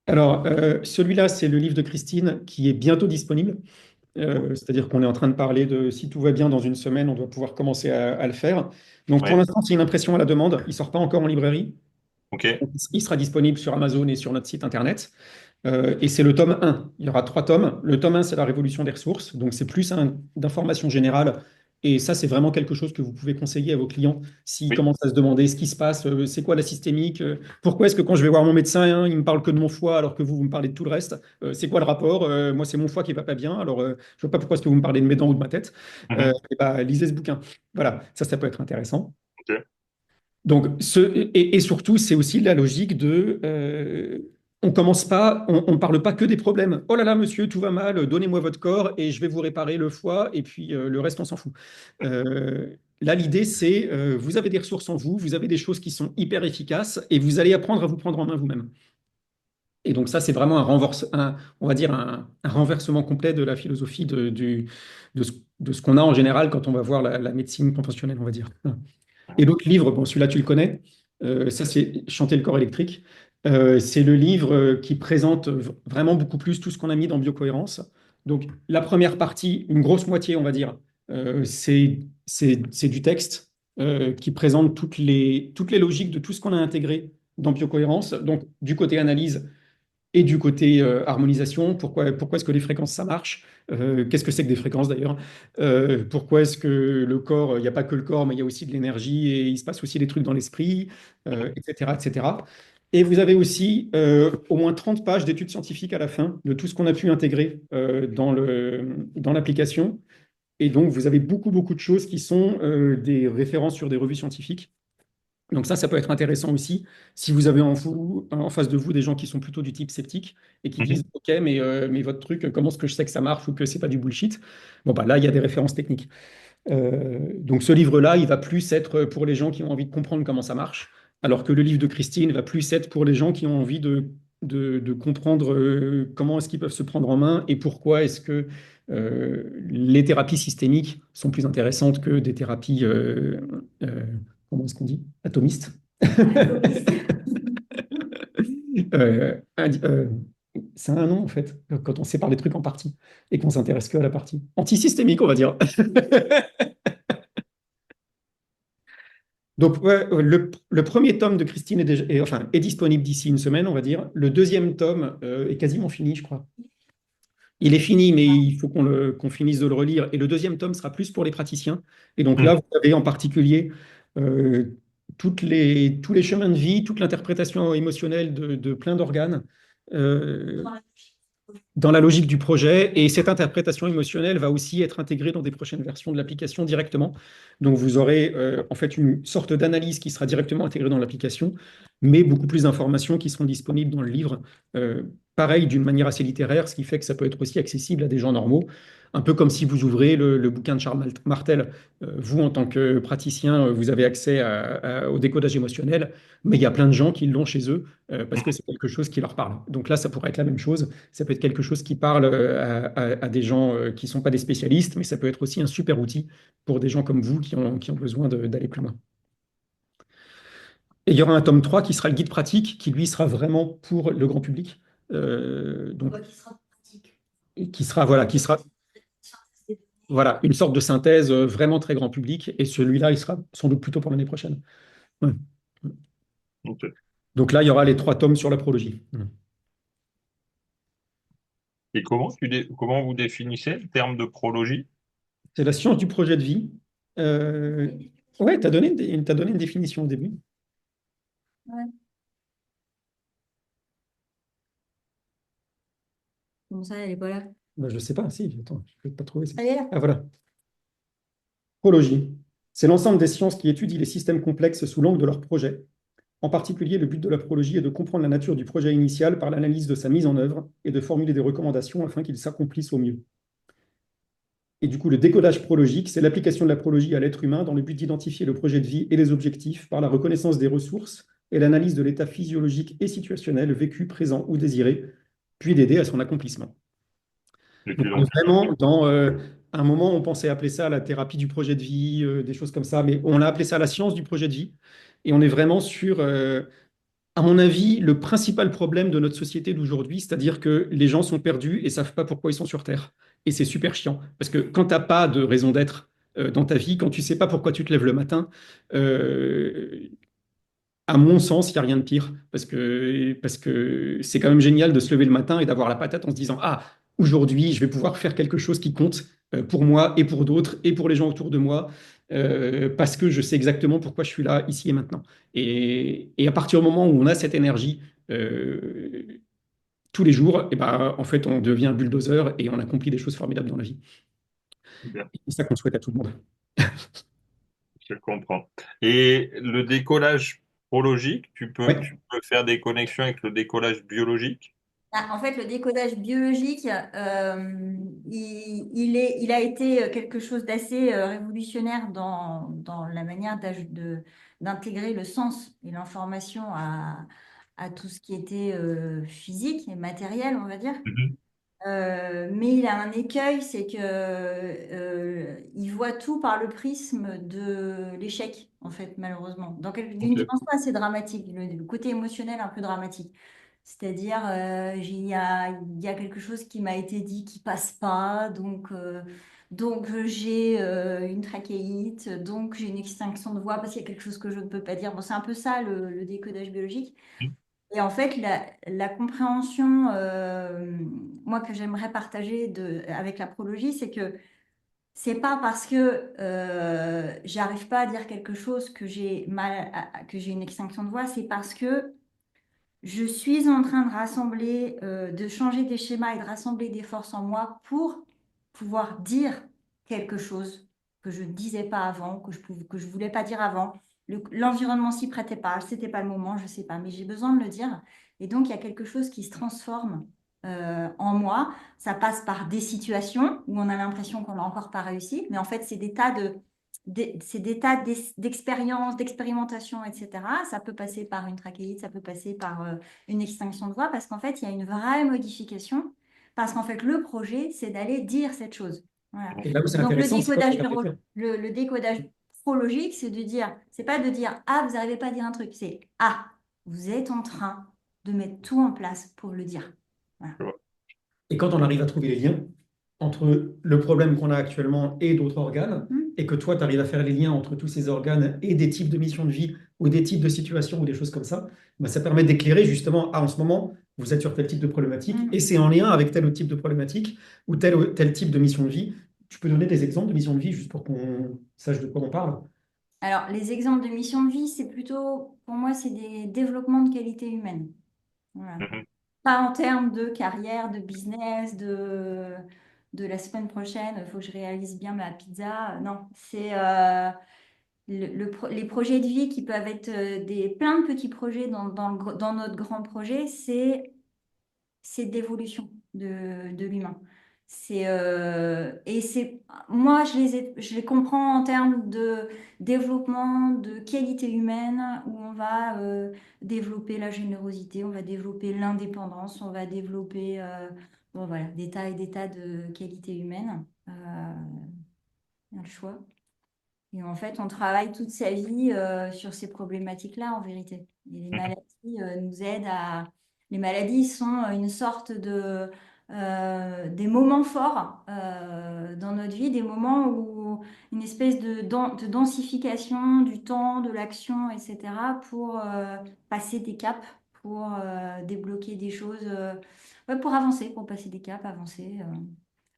Alors, celui-là, c'est le livre de Christine qui est bientôt disponible. C'est-à-dire qu'on est en train de parler de si tout va bien dans une semaine, on doit pouvoir commencer à le faire. Donc, pour Ouais, l'instant, c'est une impression à la demande. Il ne sort pas encore en librairie. ok, Donc, il sera disponible sur Amazon et sur notre site internet. Et c'est le tome 1. Il y aura 3 tomes. Le tome 1, c'est la révolution des ressources. Donc, c'est plus d'informations générales. Et ça, c'est vraiment quelque chose que vous pouvez conseiller à vos clients s'ils oui, commencent à se demander ce qui se passe, c'est quoi la systémique, pourquoi est-ce que quand je vais voir mon médecin, hein, il me parle que de mon foie alors que vous me parlez de tout le reste. C'est quoi le rapport? Moi, c'est mon foie qui va pas bien. Alors, je vois pas pourquoi est-ce que vous me parlez de mes dents ou de ma tête. mhm, Et bah, lisez ce bouquin. Voilà, ça peut être intéressant. ok, Donc, et surtout, c'est aussi la logique de on commence pas, on parle pas que des problèmes. Oh là là, monsieur, tout va mal, donnez-moi votre corps et je vais vous réparer le foie et puis le reste, on s'en fout. Là, l'idée, c'est vous avez des ressources en vous, vous avez des choses qui sont hyper efficaces et vous allez apprendre à vous prendre en main vous-même. Et donc, ça, c'est vraiment on va dire un renversement complet de la philosophie de ce qu'on a en général quand on va voir la médecine conventionnelle, on va dire. Et l'autre livre, bon, celui-là, tu le connais, ça, c'est Chanter le corps électrique. C'est le livre qui présente vraiment beaucoup plus tout ce qu'on a mis dans biocohérence. Donc, la première partie, une grosse moitié, on va dire, c'est du texte qui présente toutes les logiques de tout ce qu'on a intégré dans biocohérence. Donc, du côté analyse, et du côté harmonisation, pourquoi est-ce que les fréquences ça marche? Qu'est-ce que c'est que des fréquences d'ailleurs? Pourquoi est-ce que le corps, il n'y a pas que le corps, mais il y a aussi de l'énergie et il se passe aussi des trucs dans l'esprit, etc., etc. Et vous avez aussi au moins 30 pages d'études scientifiques à la fin de tout ce qu'on a pu intégrer dans l'application. Et donc, vous avez beaucoup, beaucoup de choses qui sont des références sur des revues scientifiques. Donc ça peut être intéressant aussi si vous avez en face de vous des gens qui sont plutôt du type sceptique et qui mhm, disent OK, mais votre truc, comment est-ce que je sais que ça marche ou que c'est pas du bullshit? Bon, bah là, il y a des références techniques. Donc ce livre-là, il va plus être pour les gens qui ont envie de comprendre comment ça marche, alors que le livre de Christine va plus être pour les gens qui ont envie de comprendre comment est-ce qu'ils peuvent se prendre en main et pourquoi est-ce que les thérapies systémiques sont plus intéressantes que des thérapies, comment est-ce qu'on dit? Atomistes. Indi- c'est un nom en fait, quand on sépare les trucs en parties et qu'on s'intéresse que à la partie antisystémique, on va dire. Donc, ouais, le premier tome de Christine enfin, est disponible d'ici une semaine, on va dire. Le deuxième tome est quasiment fini, je crois. Il est fini, mais il faut qu'on finisse de le relire. Et le deuxième tome sera plus pour les praticiens. Et donc là, mhm, vous avez en particulier euh, tous les chemins de vie, toute l'interprétation émotionnelle de plein d'organes. Euh, dans la logique du projet. Et cette interprétation émotionnelle va aussi être intégrée dans des prochaines versions de l'application directement. Donc vous aurez en fait une sorte d'analyse qui sera directement intégrée dans l'application, mais beaucoup plus d'informations qui seront disponibles dans le livre. Pareil, d'une manière assez littéraire, ce qui fait que ça peut être aussi accessible à des gens normaux. Un peu comme si vous ouvrez le bouquin de Charles Martel. Vous, en tant que praticien, vous avez accès au décodage émotionnel, mais il y a plein de gens qui l'ont chez eux parce que mhm. c'est quelque chose qui leur parle. Donc là, ça pourrait être la même chose. Ça peut être quelque chose qui parle à des gens qui ne sont pas des spécialistes, mais ça peut être aussi un super outil pour des gens comme vous qui ont besoin d'aller plus loin. Et il y aura un tome 3 qui sera le guide pratique, qui lui sera vraiment pour le grand public. Donc, Qui sera pratique. qui sera, voilà, qui sera voilà, une sorte de synthèse vraiment très grand public. Et celui-là, il sera sans doute plutôt pour l'année prochaine. Ouais. Ok. Donc là, il y aura les 3 tomes sur la prologie. Et comment vous définissez le terme de prologie? C'est la science du projet de vie. Euh, ouais, t'as donné une définition au début. Ouais. Comment ça, elle n'est pas là? Ben, je ne sais pas, si, attends, je ne vais pas trouver ça. Elle est là. Ah voilà, prologie. C'est l'ensemble des sciences qui étudient les systèmes complexes sous l'angle de leur projet. En particulier, le but de la prologie est de comprendre la nature du projet initial par l'analyse de sa mise en œuvre et de formuler des recommandations afin qu'il s'accomplisse au mieux. Et du coup, le décodage prologique, c'est l'application de la prologie à l'être humain dans le but d'identifier le projet de vie et les objectifs par la reconnaissance des ressources et l'analyse de l'état physiologique et situationnel vécu, présent ou désiré, puis d'aider à son accomplissement. Et Donc, puis on est donc, vraiment dans un moment, on pensait appeler ça la thérapie du projet de vie, des choses comme ça, mais on a appelé ça la science du projet de vie. Et on est vraiment sur, à mon avis, le principal problème de notre société d'aujourd'hui, c'est-à-dire que les gens sont perdus et savent pas pourquoi ils sont sur Terre. Et c'est super chiant, parce que quand tu n'as pas de raison d'être dans ta vie, quand tu sais pas pourquoi tu te lèves le matin, euh, à mon sens, il n'y a rien de pire parce que c'est quand même génial de se lever le matin et d'avoir la patate en se disant, ah, aujourd'hui, je vais pouvoir faire quelque chose qui compte pour moi et pour d'autres et pour les gens autour de moi parce que je sais exactement pourquoi je suis là, ici et maintenant. Et à partir du moment où on a cette énergie tous les jours, et ben, en fait, on devient bulldozer et on accomplit des choses formidables dans la vie. bien, Et c'est ça qu'on souhaite à tout le monde. je comprends. Et le décollage prologique, Ouais. tu peux faire des connexions avec le décollage biologique? Ah, en fait, le décodage biologique, il a été quelque chose d'assez révolutionnaire dans la manière d'intégrer le sens et l'information à tout ce qui était physique et matériel, on va dire. Mhm. Mais il a un écueil, c'est que il voit tout par le prisme de l'échec, en fait, malheureusement. D'une Ok. dimension assez dramatique, le côté émotionnel un peu dramatique. C'est-à-dire, il y a quelque chose qui m'a été dit qui passe pas, donc j'ai une trachéite, donc j'ai une extinction de voix parce qu'il y a quelque chose que je ne peux pas dire. Bon, c'est un peu ça le décodage biologique. Et en fait, la compréhension, moi, que j'aimerais partager avec la prologie, c'est que c'est pas parce que j'arrive pas à dire quelque chose que j'ai mal, que j'ai une extinction de voix, c'est parce que je suis en train de rassembler, de changer des schémas et de rassembler des forces en moi pour pouvoir dire quelque chose que je ne disais pas avant, que je voulais pas dire avant. L'environnement s'y prêtait pas, c'était pas le moment, je sais pas, mais j'ai besoin de le dire. Et donc, il y a quelque chose qui se transforme en moi. Ça passe par des situations où on a l'impression qu'on n'a encore pas réussi, mais en fait, c'est des tas c'est des tas d'expériences, d'expérimentation, etc. Ça peut passer par une trachéite, ça peut passer par une extinction de voix, parce qu'en fait, il y a une vraie modification, parce qu'en fait, le projet, c'est d'aller dire cette chose. Voilà. Et là où c'est Donc, intéressant, c'est quand tu l'as fait. le décodage prologique, c'est de dire, c'est pas de dire, ah, vous n'arrivez pas à dire un truc, c'est, ah, vous êtes en train de mettre tout en place pour le dire. Voilà. Je vois. Et quand on arrive à trouver les liens entre le problème qu'on a actuellement et d'autres organes, Hmm. et que toi, tu arrives à faire les liens entre tous ces organes et des types de missions de vie ou des types de situations ou des choses comme ça, bah, ça permet d'éclairer justement, ah, en ce moment, vous êtes sur tel type de problématique et Hmm. c'est en lien avec tel autre type de problématique ou tel type de mission de vie. Tu peux donner des exemples de missions de vie juste pour qu'on sache de quoi on parle? Alors, les exemples de mission de vie, c'est plutôt, pour moi, c'est des développements de qualité humaine. Voilà. Mhm. Pas en termes de carrière, de business, de la semaine prochaine, il faut que je réalise bien ma pizza. Non, c'est les projets de vie qui peuvent être plein de petits projets dans notre grand projet, c'est d'évolution de l'humain. Moi, je les comprends en termes de développement de qualité humaine, où on va développer la générosité, on va développer l'indépendance, on va développer bon, voilà, des tas et des tas de qualités humaines. On a le choix. Et en fait, on travaille toute sa vie sur ces problématiques-là, en vérité. Et les Mhm. maladies nous aident à... Les maladies sont une sorte des moments forts dans notre vie, des moments où une espèce de densification du temps, de l'action, etc., pour passer des caps, pour débloquer des choses, ouais, pour avancer, pour passer des caps, avancer.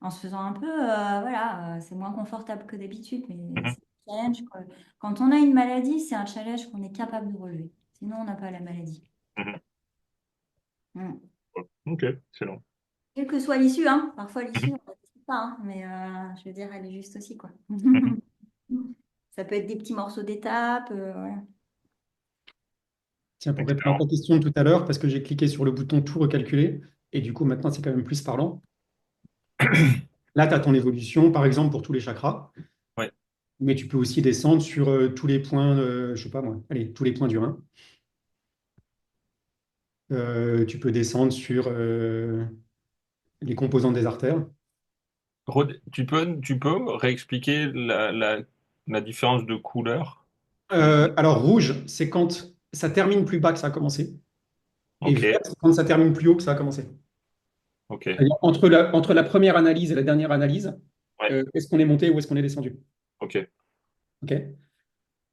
En se faisant un peu, voilà, c'est moins confortable que d'habitude, mais Mhm. c'est un challenge. Quand on a une maladie, c'est un challenge qu'on est capable de relever. Sinon, on n'a pas la maladie. Mhm. Mm. Ok, excellent. Quelle que soit l'issue, hein. Parfois, l'issue, on ne décide pas, hein, mais je veux dire, elle est juste aussi, quoi. Mhm. Ça peut être des petits morceaux d'étapes, voilà. Tiens, pour répondre à ta Excellent. question tout à l'heure, parce que j'ai cliqué sur le bouton tout recalculer, et du coup, maintenant, c'est quand même plus parlant. Là, tu as ton évolution, par exemple, pour tous les chakras, Ouais. mais tu peux aussi descendre sur tous les points, je sais pas moi, allez, tous les points du rein. Tu peux descendre sur les composants des artères. Tu peux réexpliquer la différence de couleur? Alors, rouge, c'est quand ça termine plus bas que ça a commencé, et Ok, vert, c'est quand ça termine plus haut que ça a commencé. ok, C'est-à-dire, entre la première analyse et la dernière analyse, ouais, est-ce qu'on est monté ou est-ce qu'on est descendu? ok. OK?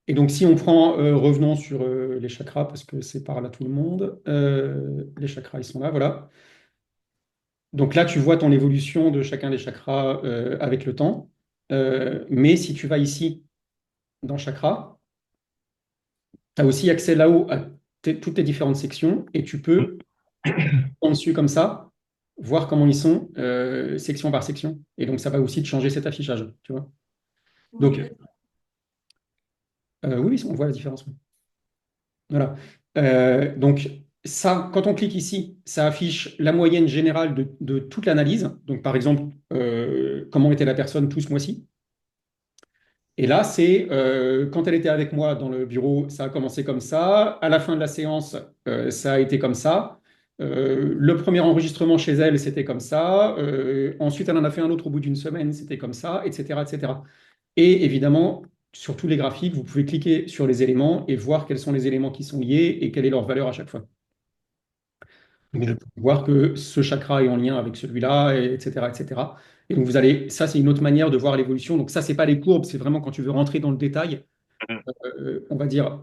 Et donc, si on prend, revenons sur les chakras, parce que c'est par là tout le monde. Les chakras, ils sont là, voilà. Donc là, tu vois ton évolution de chacun des chakras avec le temps. Mais si tu vas ici, dans chakra, tu as aussi accès là-haut à toutes tes différentes sections et tu peux, en dessus comme ça, voir comment ils sont, section par section. Et donc, ça va aussi te changer cet affichage, tu vois. Donc, Oui, oui, oui, on voit la différence. Oui. Voilà. Donc, ça, quand on clique ici, ça affiche la moyenne générale de toute l'analyse. Donc, par exemple, comment était la personne tout ce mois-ci. Et là, c'est quand elle était avec moi dans le bureau, ça a commencé comme ça. À la fin de la séance, ça a été comme ça. Le premier enregistrement chez elle, c'était comme ça. Ensuite, elle en a fait un autre au bout d'une semaine, c'était comme ça, etc., etc. Et évidemment, sur tous les graphiques, vous pouvez cliquer sur les éléments et voir quels sont les éléments qui sont liés et quelle est leur valeur à chaque fois. Donc, vous Ok. pouvez voir que ce chakra est en lien avec celui-là, etc., etc. Et donc, vous allez, ça, c'est une autre manière de voir l'évolution. Donc, ça, c'est pas les courbes, c'est vraiment quand tu veux rentrer dans le détail, Mhm. on va dire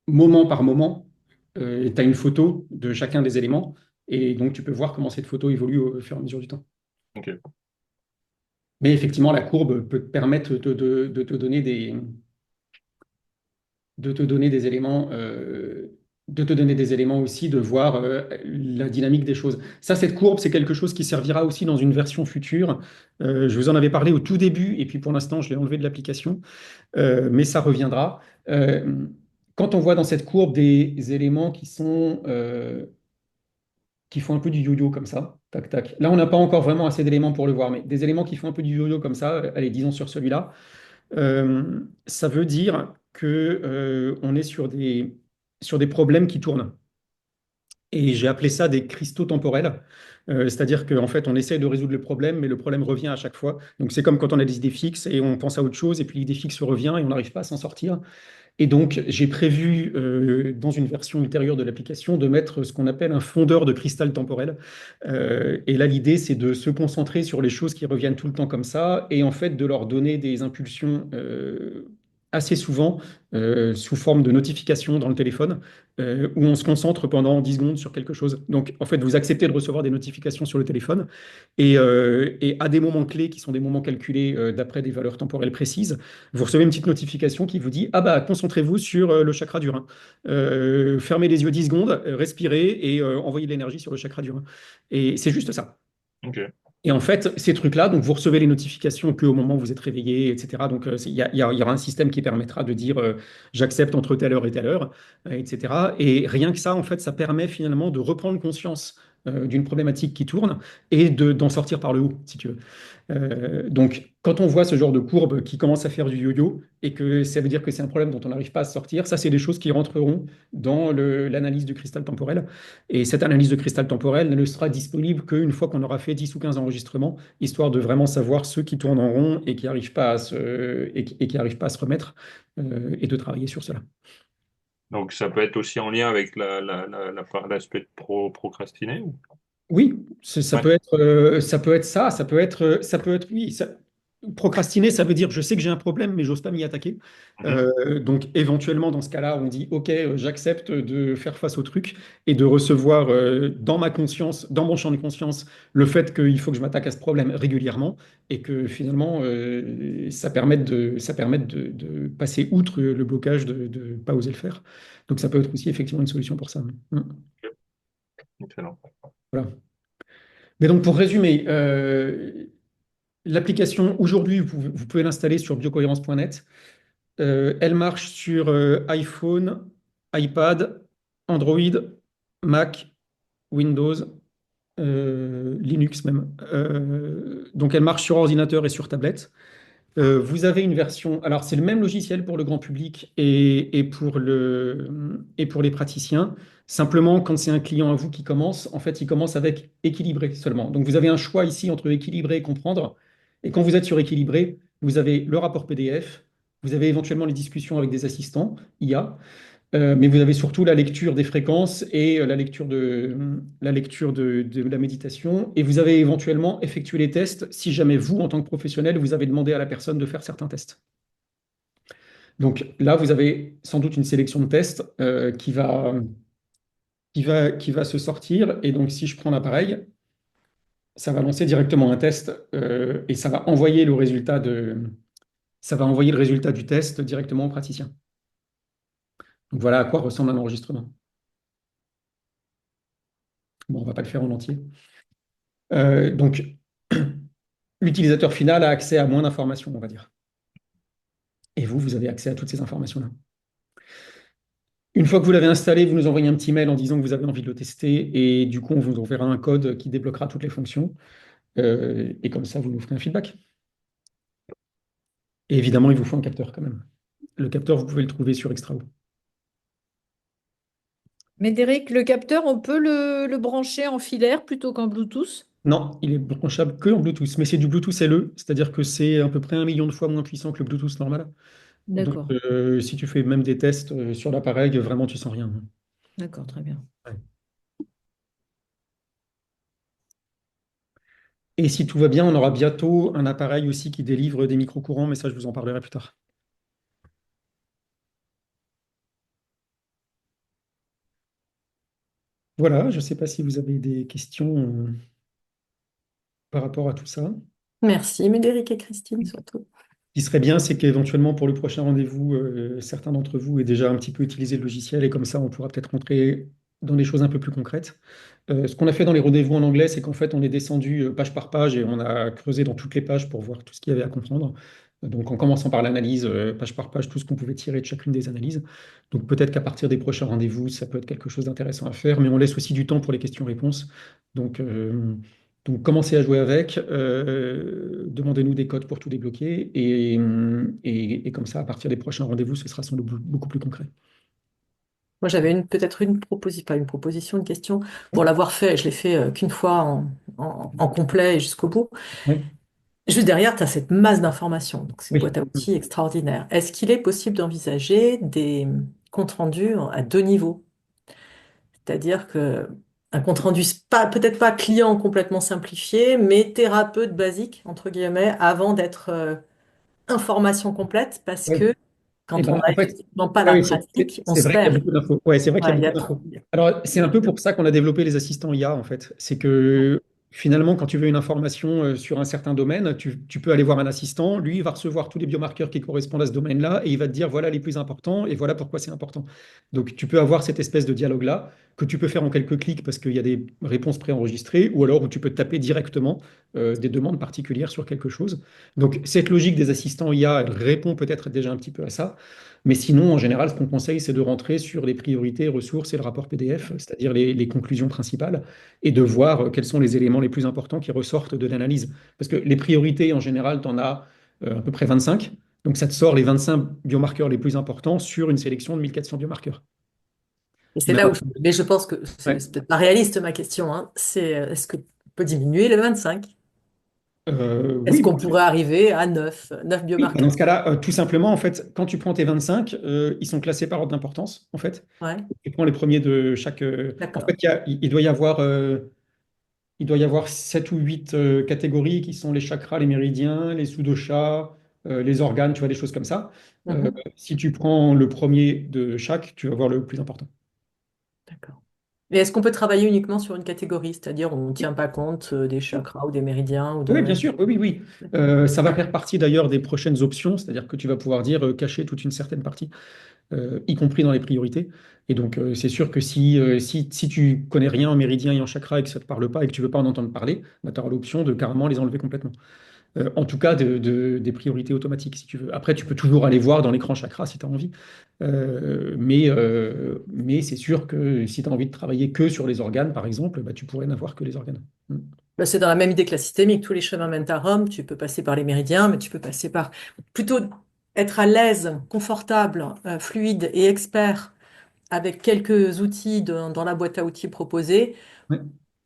moment par moment, tu as une photo de chacun des éléments. Et donc, tu peux voir comment cette photo évolue au fur et à mesure du temps. Ok. Mais effectivement, la courbe peut te permettre de te donner des éléments, de te donner des éléments aussi, de voir la dynamique des choses. Ça, cette courbe, c'est quelque chose qui servira aussi dans une version future. Je vous en avais parlé au tout début, et puis pour l'instant, je l'ai enlevé de l'application, mais ça reviendra. Euh, Quand on voit dans cette courbe des éléments qui font un peu du yo-yo comme ça, tac, tac. Là, on n'a pas encore vraiment assez d'éléments pour le voir, mais des éléments qui font un peu du yo-yo comme ça, allez, disons sur celui-là, ça veut dire que on est sur des problèmes qui tournent. Et j'ai appelé ça des cristaux temporels. C'est-à-dire qu'en fait, on essaie de résoudre le problème, mais le problème revient à chaque fois. Donc, c'est comme quand on a des idées fixes et on pense à autre chose, et puis l'idée fixe revient et on n'arrive pas à s'en sortir. Et donc, j'ai prévu, dans une version ultérieure de l'application, de mettre ce qu'on appelle un fondeur de cristal temporel. Et là, l'idée, c'est de se concentrer sur les choses qui reviennent tout le temps comme ça, et en fait, de leur donner des impulsions assez souvent sous forme de notifications dans le téléphone, où on se concentre pendant 10 secondes sur quelque chose. Donc, en fait, vous acceptez de recevoir des notifications sur le téléphone, et à des moments clés, qui sont des moments calculés d'après des valeurs temporelles précises, vous recevez une petite notification qui vous dit, ah bah concentrez-vous sur le chakra du rein. Fermez les yeux 10 secondes, respirez et envoyez de l'énergie sur le chakra du rein. Et c'est juste ça. Ok. Et en fait, ces trucs-là, donc vous recevez les notifications qu'au moment où vous êtes réveillé, etc. Donc il y aura un système qui permettra de dire j'accepte entre telle heure et telle heure, etc. Et rien que ça, en fait, ça permet finalement de reprendre conscience d'une problématique qui tourne et d'en sortir par le haut, si tu veux. Donc, quand on voit ce genre de courbe qui commence à faire du yo-yo et que ça veut dire que c'est un problème dont on n'arrive pas à se sortir, ça, c'est des choses qui rentreront dans l'analyse du cristal temporel. Et cette analyse de cristal temporel ne sera disponible qu'une fois qu'on aura fait 10 ou 15 enregistrements, histoire de vraiment savoir ceux qui tournent en rond et qui n'arrivent pas qui arrivent pas à se remettre et de travailler sur cela. Donc ça peut être aussi en lien avec l'aspect de procrastiner ou... Oui, ça Ouais. peut être ça, ça peut être oui. Procrastiner, ça veut dire je sais que j'ai un problème, mais j'ose pas m'y attaquer. Mhm. Donc éventuellement dans ce cas-là, on dit ok, j'accepte de faire face au truc et de recevoir dans ma conscience, dans mon champ de conscience, le fait qu'il faut que je m'attaque à ce problème régulièrement et que finalement ça permette de passer outre le blocage de ne pas oser le faire. Donc ça peut être aussi effectivement une solution pour ça. Mm. Excellent. Voilà. Mais donc, pour résumer, l'application, aujourd'hui, vous pouvez l'installer sur biocohérence.net. Elle marche sur iPhone, iPad, Android, Mac, Windows. Linux même. Donc elle marche sur ordinateur et sur tablette. Vous avez une version, alors c'est le même logiciel pour le grand public et pour les praticiens. Simplement, quand c'est un client à vous qui commence, en fait, il commence avec équilibré seulement. Donc vous avez un choix ici entre équilibré et comprendre. Et quand vous êtes sur équilibré, vous avez le rapport PDF, vous avez éventuellement les discussions avec des assistants IA. Mais vous avez surtout la lecture des fréquences et la lecture de la méditation. Et vous avez éventuellement effectué les tests si jamais vous, en tant que professionnel, vous avez demandé à la personne de faire certains tests. Donc là, vous avez sans doute une sélection de tests qui va se sortir. Et donc, si je prends l'appareil, ça va lancer directement un test et ça va envoyer le résultat du test directement au praticien. Donc voilà à quoi ressemble un enregistrement. Bon, on ne va pas le faire en entier. Donc, l'utilisateur final a accès à moins d'informations, on va dire. Et vous, vous avez accès à toutes ces informations-là. Une fois que vous l'avez installé, vous nous envoyez un petit mail en disant que vous avez envie de le tester et du coup, on vous enverra un code qui débloquera toutes les fonctions. Et comme ça, vous nous ferez un feedback. Et évidemment, il vous faut un capteur quand même. Le capteur, vous pouvez le trouver sur Extrao. Médéric, le capteur, on peut le brancher en filaire plutôt qu'en Bluetooth? Non, il est branchable que en Bluetooth, mais c'est du Bluetooth LE, c'est-à-dire que c'est à peu près 1 million de fois moins puissant que le Bluetooth normal. Donc, D'accord, si tu fais même des tests sur l'appareil, vraiment, tu sens rien. d'accord, très bien. Ouais. Et si tout va bien, on aura bientôt un appareil aussi qui délivre des micro-courants, mais ça, je vous en parlerai plus tard. Voilà, je ne sais pas si vous avez des questions par rapport à tout ça. Merci, Médéric et Christine, surtout. Ce qui serait bien, c'est qu'éventuellement, pour le prochain rendez-vous, certains d'entre vous aient déjà un petit peu utilisé le logiciel et comme ça, on pourra peut-être rentrer dans des choses un peu plus concrètes. Ce qu'on a fait dans les rendez-vous en anglais, c'est qu'en fait, on est descendu page par page et on a creusé dans toutes les pages pour voir tout ce qu'il y avait à comprendre. Donc, en commençant par l'analyse, page par page, tout ce qu'on pouvait tirer de chacune des analyses. Donc, peut-être qu'à partir des prochains rendez-vous, ça peut être quelque chose d'intéressant à faire, mais on laisse aussi du temps pour les questions-réponses. Donc, commencez à jouer avec, demandez-nous des codes pour tout débloquer, et comme ça, à partir des prochains rendez-vous, ce sera sans doute beaucoup plus concret. Moi, j'avais peut-être une proposition, pas une proposition, une question. Pour l'avoir fait, je l'ai fait qu'une fois en complet et jusqu'au bout. Oui, Juste derrière, tu as cette masse d'informations. Donc, c'est une oui. boîte à outils extraordinaire. Est-ce qu'il est possible d'envisager des comptes rendus à deux niveaux? C'est-à-dire que un compte rendu, peut-être pas client complètement simplifié, mais thérapeute basique, entre guillemets, avant d'être information complète, parce Oui. que Eh quand on ben, n'a en fait, effectivement pas la oui, pratique, on c'est se vrai qu'il y a perd. beaucoup d'infos. Ouais, c'est vrai qu'il y a Ouais, il y beaucoup a trop. d'infos. Alors, c'est un peu pour ça qu'on a développé les assistants IA, en fait. C'est que finalement, quand tu veux une information sur un certain domaine, tu peux aller voir un assistant. Lui, il va recevoir tous les biomarqueurs qui correspondent à ce domaine-là et il va te dire voilà les plus importants et voilà pourquoi c'est important. Donc, tu peux avoir cette espèce de dialogue-là que tu peux faire en quelques clics parce qu'il y a des réponses préenregistrées ou alors où tu peux taper directement des demandes particulières sur quelque chose. Donc, cette logique des assistants IA, elle répond peut-être déjà un petit peu à ça. Mais sinon, en général, ce qu'on conseille, c'est de rentrer sur les priorités, ressources et le rapport PDF, c'est-à-dire les conclusions principales, et de voir quels sont les éléments les plus importants qui ressortent de l'analyse. Parce que les priorités, en général, tu en as à peu près 25. Donc, ça te sort les 25 biomarqueurs les plus importants sur une sélection de 1400 biomarqueurs. Et c'est là Maintenant, où mais je pense que ouais, c'est peut-être pas réaliste ma question, hein. C'est est-ce qu'on peut diminuer le 25? Est-ce oui, qu'on pourrait arriver à 9 oui, bah, biomarqueurs? dans ce cas-là, tout simplement, en fait, quand tu prends tes 25, ils sont classés par ordre d'importance, en fait. Ouais, Tu prends les premiers de chaque. En fait, d'accord. il doit y avoir. Il doit y avoir 7 ou 8 catégories qui sont les chakras, les méridiens, les sudoshas, les organes, tu vois, des choses comme ça. Mhm, Si tu prends le premier de chaque, tu vas voir le plus important. d'accord. Et est-ce qu'on peut travailler uniquement sur une catégorie, c'est-à-dire on ne tient pas compte des chakras ou des méridiens ou Oui, bien de... sûr, oui, oui, oui. D'accord. Ça va faire partie d'ailleurs des prochaines options, c'est-à-dire que tu vas pouvoir dire cacher toute une certaine partie, y compris dans les priorités. Et donc, c'est sûr que si tu connais rien en méridien et en chakra et que ça ne te parle pas et que tu ne veux pas en entendre parler, bah, tu auras l'option de carrément les enlever complètement. En tout cas des priorités automatiques, si tu veux. Après, tu peux toujours aller voir dans l'écran chakra si tu as envie. Mais c'est sûr que si tu as envie de travailler que sur les organes, par exemple, bah, tu pourrais n'avoir que les organes. Mm. Bah, c'est dans la même idée que la systémique, tous les chemins mènent à Rome, tu peux passer par les méridiens, mais tu peux passer par plutôt être à l'aise, confortable, fluide et expert avec quelques outils dans la boîte à outils proposée, Ouais,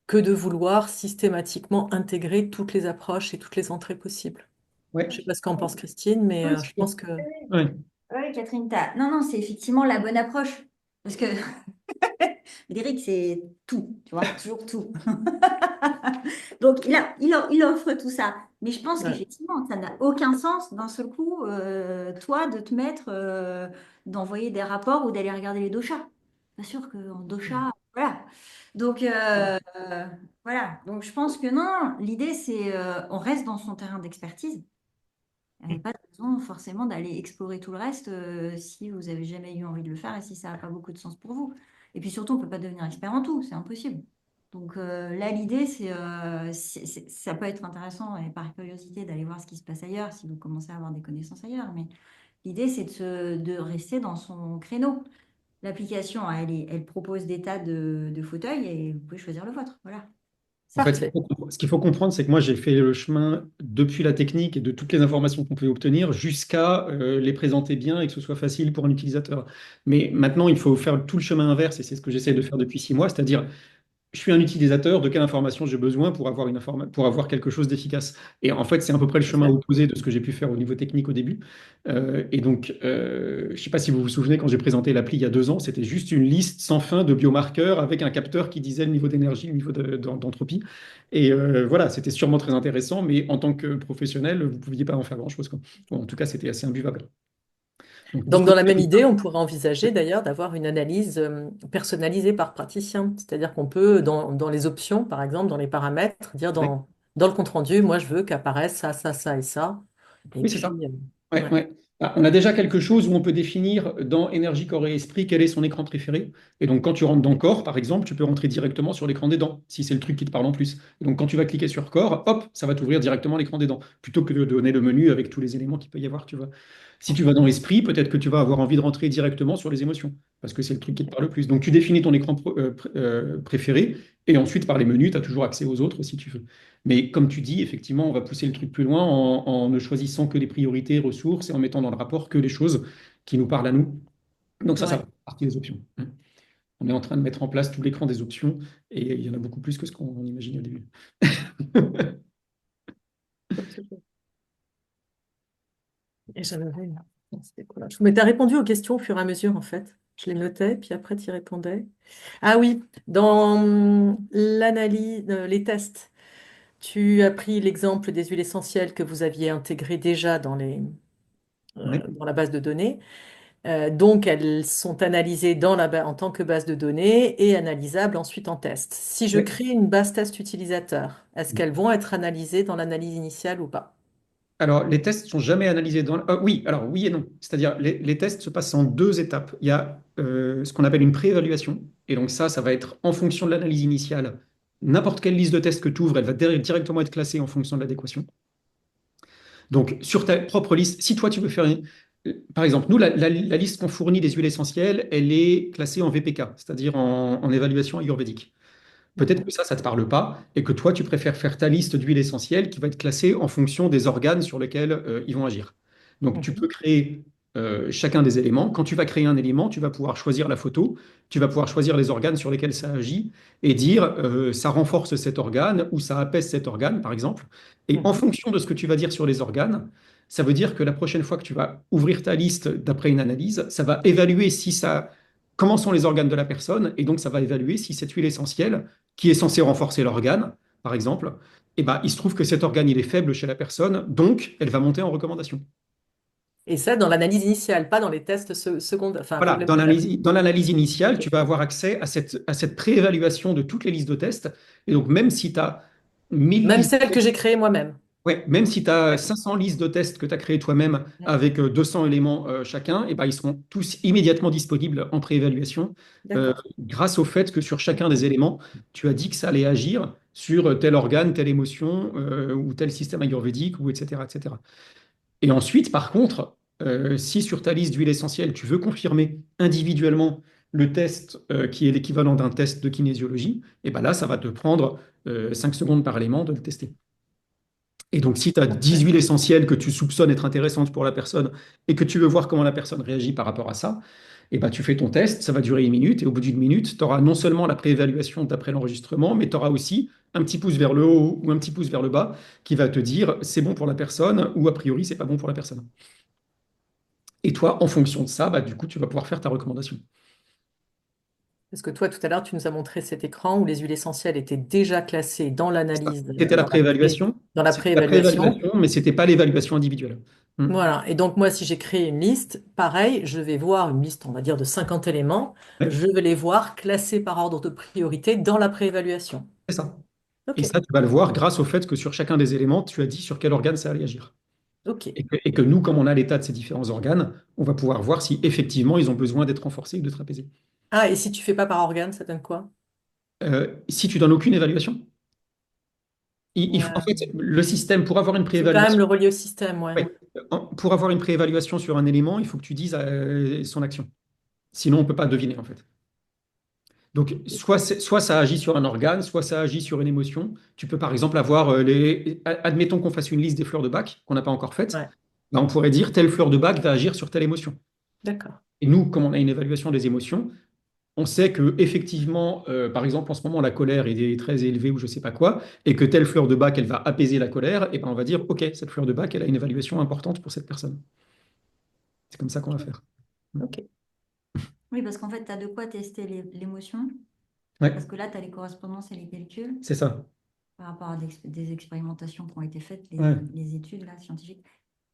que de vouloir systématiquement intégrer toutes les approches et toutes les entrées possibles. Je ouais, sais pas ce qu'en pense Christine, mais ouais, je pense que ouais. Oui, Catherine, non, non, c'est effectivement la bonne approche. Parce que Médéric, c'est tout, tu vois, toujours tout. Donc, il offre tout ça. Mais je pense ouais, qu'effectivement, ça n'a aucun sens d'un seul coup, toi, de te mettre, d'envoyer des rapports ou d'aller regarder les doshas. Bien sûr qu'en dosha, voilà. Donc, voilà. Donc, je pense que non, l'idée, c'est on reste dans son terrain d'expertise. Il n'y avait pas de raison forcément d'aller explorer tout le reste si vous n'avez jamais eu envie de le faire et si ça n'a pas beaucoup de sens pour vous. Et puis surtout, on ne peut pas devenir expert en tout, c'est impossible. Donc là, l'idée, ça peut être intéressant et par curiosité d'aller voir ce qui se passe ailleurs si vous commencez à avoir des connaissances ailleurs. Mais l'idée, c'est de rester dans son créneau. L'application, elle propose des tas de fauteuils et vous pouvez choisir le vôtre. Voilà. En fait, parfait. ce qu'il faut comprendre, c'est que moi, j'ai fait le chemin depuis la technique et de toutes les informations qu'on pouvait obtenir jusqu'à les présenter bien et que ce soit facile pour un utilisateur. Mais maintenant, il faut faire tout le chemin inverse et c'est ce que j'essaie de faire depuis 6 mois, c'est-à-dire je suis un utilisateur, de quelle information j'ai besoin pour avoir pour avoir quelque chose d'efficace. Et en fait, c'est à peu près le chemin opposé de ce que j'ai pu faire au niveau technique au début. Et donc, je ne sais pas si vous vous souvenez, quand j'ai présenté l'appli il y a 2 ans, c'était juste une liste sans fin de biomarqueurs avec un capteur qui disait le niveau d'énergie, le niveau d'entropie. Et voilà, c'était sûrement très intéressant, mais en tant que professionnel, vous ne pouviez pas en faire grand-chose, quoi. Bon, en tout cas, c'était assez imbuvable. Donc, Donc, dans la même disposer idée, on pourrait envisager d'ailleurs d'avoir une analyse personnalisée par praticien. C'est-à-dire qu'on peut, dans les options, par exemple, dans les paramètres, dire de- dans le compte-rendu, moi, je veux qu'apparaisse ça, ça, ça et ça. Et Oui, c'est ça. puis, Ouais, ouais. ouais. Ah, on a déjà quelque chose où on peut définir dans énergie, corps et esprit quel est son écran préféré. Et donc, quand tu rentres dans corps, par exemple, tu peux rentrer directement sur l'écran des dents, si c'est le truc qui te parle en plus. Et donc, quand tu vas cliquer sur corps, hop, ça va t'ouvrir directement l'écran des dents, plutôt que de donner le menu avec tous les éléments qu'il peut y avoir, tu vois. Si tu vas dans esprit, peut-être que tu vas avoir envie de rentrer directement sur les émotions, parce que c'est le truc qui te parle le plus. Donc, tu définis ton écran préféré, et ensuite, par les menus, tu as toujours accès aux autres si tu veux. Mais comme tu dis, effectivement, on va pousser le truc plus loin en ne choisissant que des priorités, ressources et en mettant dans le rapport que les choses qui nous parlent à nous. Donc ça Ouais. fait partie des options. On est en train de mettre en place tout l'écran des options et il y en a beaucoup plus que ce qu'on imaginait au début. Et c'était quoi là. Mais tu as répondu aux questions au fur et à mesure, en fait. Je les notais, puis après, tu y répondais. Ah oui, dans l'analyse, les tests, tu as pris l'exemple des huiles essentielles que vous aviez intégrées déjà Ouais, dans la base de données. Donc, elles sont analysées en tant que base de données et analysables ensuite en test. Si je ouais. crée une base test utilisateur, est-ce qu'elles vont être analysées dans l'analyse initiale ou pas? Alors, les tests sont jamais analysés dans... oui, alors oui et non. C'est-à-dire, les tests se passent en 2 étapes. Il y a ce qu'on appelle une préévaluation. Et donc ça va être en fonction de l'analyse initiale. N'importe quelle liste de tests que tu ouvres, elle va directement être classée en fonction de l'adéquation. Donc, sur ta propre liste, si toi tu veux faire, par exemple, nous, la liste qu'on fournit des huiles essentielles, elle est classée en VPK, c'est-à-dire en évaluation ayurvédique. Peut-être que Mhm. ça ne te parle pas et que toi, tu préfères faire ta liste d'huiles essentielles qui va être classée en fonction des organes sur lesquels ils vont agir. Donc, tu peux Mhm. créer chacun des éléments. Quand tu vas créer un élément, tu vas pouvoir choisir la photo, tu vas pouvoir choisir les organes sur lesquels ça agit et dire ça renforce cet organe ou ça apaise cet organe, par exemple. Et en Mhm. fonction de ce que tu vas dire sur les organes, ça veut dire que la prochaine fois que tu vas ouvrir ta liste d'après une analyse, ça va évaluer si ça, comment sont les organes de la personne et donc ça va évaluer si cette huile essentielle qui est censé renforcer l'organe, par exemple, eh ben, il se trouve que cet organe, il est faible chez la personne, donc elle va monter en recommandation. Et ça, dans l'analyse initiale, pas dans les tests secondaires, enfin Voilà, complémentaires. dans l'analyse initiale, tu vas avoir accès à cette préévaluation de toutes les listes de tests. Et donc, même si tu as 1000 Même listes, celle que j'ai créée moi-même. ouais, même si tu as Ouais. 500 listes de tests que tu as créées toi-même Ouais. avec 200 éléments chacun, et ben, ils seront tous immédiatement disponibles en préévaluation D'accord. grâce au fait que sur chacun des éléments, tu as dit que ça allait agir sur tel organe, telle émotion, ou tel système ayurvédique, ou etc., etc. Et ensuite, par contre, si sur ta liste d'huiles essentielles, tu veux confirmer individuellement le test qui est l'équivalent d'un test de kinésiologie, et ben là, ça va te prendre 5 secondes par élément de le tester. Et donc, si tu as 10 huiles essentielles que tu soupçonnes être intéressantes pour la personne et que tu veux voir comment la personne réagit par rapport à ça, et ben, tu fais ton test, ça va durer 1 minute, et au bout d'une minute, tu auras non seulement la préévaluation d'après l'enregistrement, mais tu auras aussi un petit pouce vers le haut ou un petit pouce vers le bas qui va te dire c'est bon pour la personne ou a priori c'est pas bon pour la personne. Et toi, en fonction de ça, bah, du coup, tu vas pouvoir faire ta recommandation. Parce que toi, tout à l'heure, tu nous as montré cet écran où les huiles essentielles étaient déjà classées dans l'analyse, C'était la préévaluation, dans la c'était la préévaluation. préévaluation, mais c'était pas l'évaluation individuelle. Hmm. Voilà. Et donc, moi, si j'ai créé une liste, pareil, je vais voir une liste, on va dire, de 50 éléments. Ouais, Je vais les voir classés par ordre de priorité dans la préévaluation. c'est ça. Et OK. ça, tu vas le voir grâce au fait que sur chacun des éléments, tu as dit sur quel organe ça allait agir. OK. Et que nous, comme on a l'état de ces différents organes, on va pouvoir voir si effectivement ils ont besoin d'être renforcés ou d'être apaisés. Ah, et si tu fais pas par organe, ça donne quoi? Si tu donnes aucune évaluation, en Ouais. fait, le système, pour avoir une Il faut quand même préévaluation, le relier au système, ouais. ouais, pour avoir une préévaluation sur un élément, il faut que tu dises son action. Sinon, on ne peut pas deviner, en fait. Donc, soit ça agit sur un organe, soit ça agit sur une émotion. Tu peux par exemple avoir admettons qu'on fasse une liste des fleurs de bac qu'on n'a pas encore faite. Ouais, Ben, on pourrait dire telle fleur de bac va agir sur telle émotion. d'accord. Et nous, comme on a une évaluation des émotions, on sait que effectivement, par exemple, en ce moment, la colère est très élevée ou je sais pas quoi, et que telle fleur de bac, elle va apaiser la colère, et ben on va dire, OK, cette fleur de bac, elle a une évaluation importante pour cette personne. C'est comme ça qu'on va faire. OK. Oui, parce qu'en fait, tu as de quoi tester l'émotion, Ouais, parce que là, tu as les correspondances et les calculs c'est ça. par rapport à des expérimentations qui ont été faites, Ouais. les études là, scientifiques.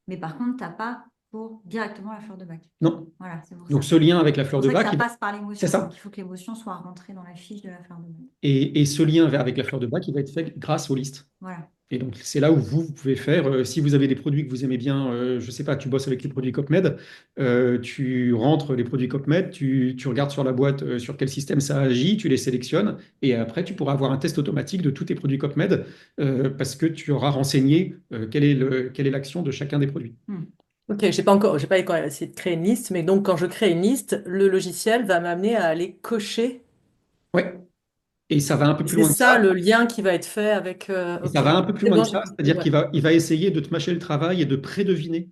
Mais par contre, tu n'as pas pour directement la fleur de bac. Non. Voilà, c'est pour Donc ça. ce lien avec la C'est fleur pour de ça que bac, ça il va- passe par c'est l'émotion. ça. Donc, il faut que l'émotion soit rentrée dans la fiche de la fleur de bac. Et ce lien avec la fleur de bac, il va être fait grâce aux listes. Voilà. Et donc, c'est là où vous pouvez faire, si vous avez des produits que vous aimez bien, je ne sais pas, tu bosses avec les produits CopMed, tu rentres les produits CopMed, tu regardes sur la boîte sur quel système ça agit, tu les sélectionnes, et après, tu pourras avoir un test automatique de tous tes produits CopMed parce que tu auras renseigné quelle est l'action de chacun des produits. OK, j'ai pas encore essayé de créer une liste, mais donc quand je crée une liste, le logiciel va m'amener à aller cocher. Ouais. Et ça va un peu Et plus c'est loin que ça. ça le lien qui va être fait avec. Et ça OK. va un peu plus C'est loin bon, que j'ai ça, compris. c'est-à-dire Ouais. qu'il va essayer de te mâcher le travail et de prédeviner,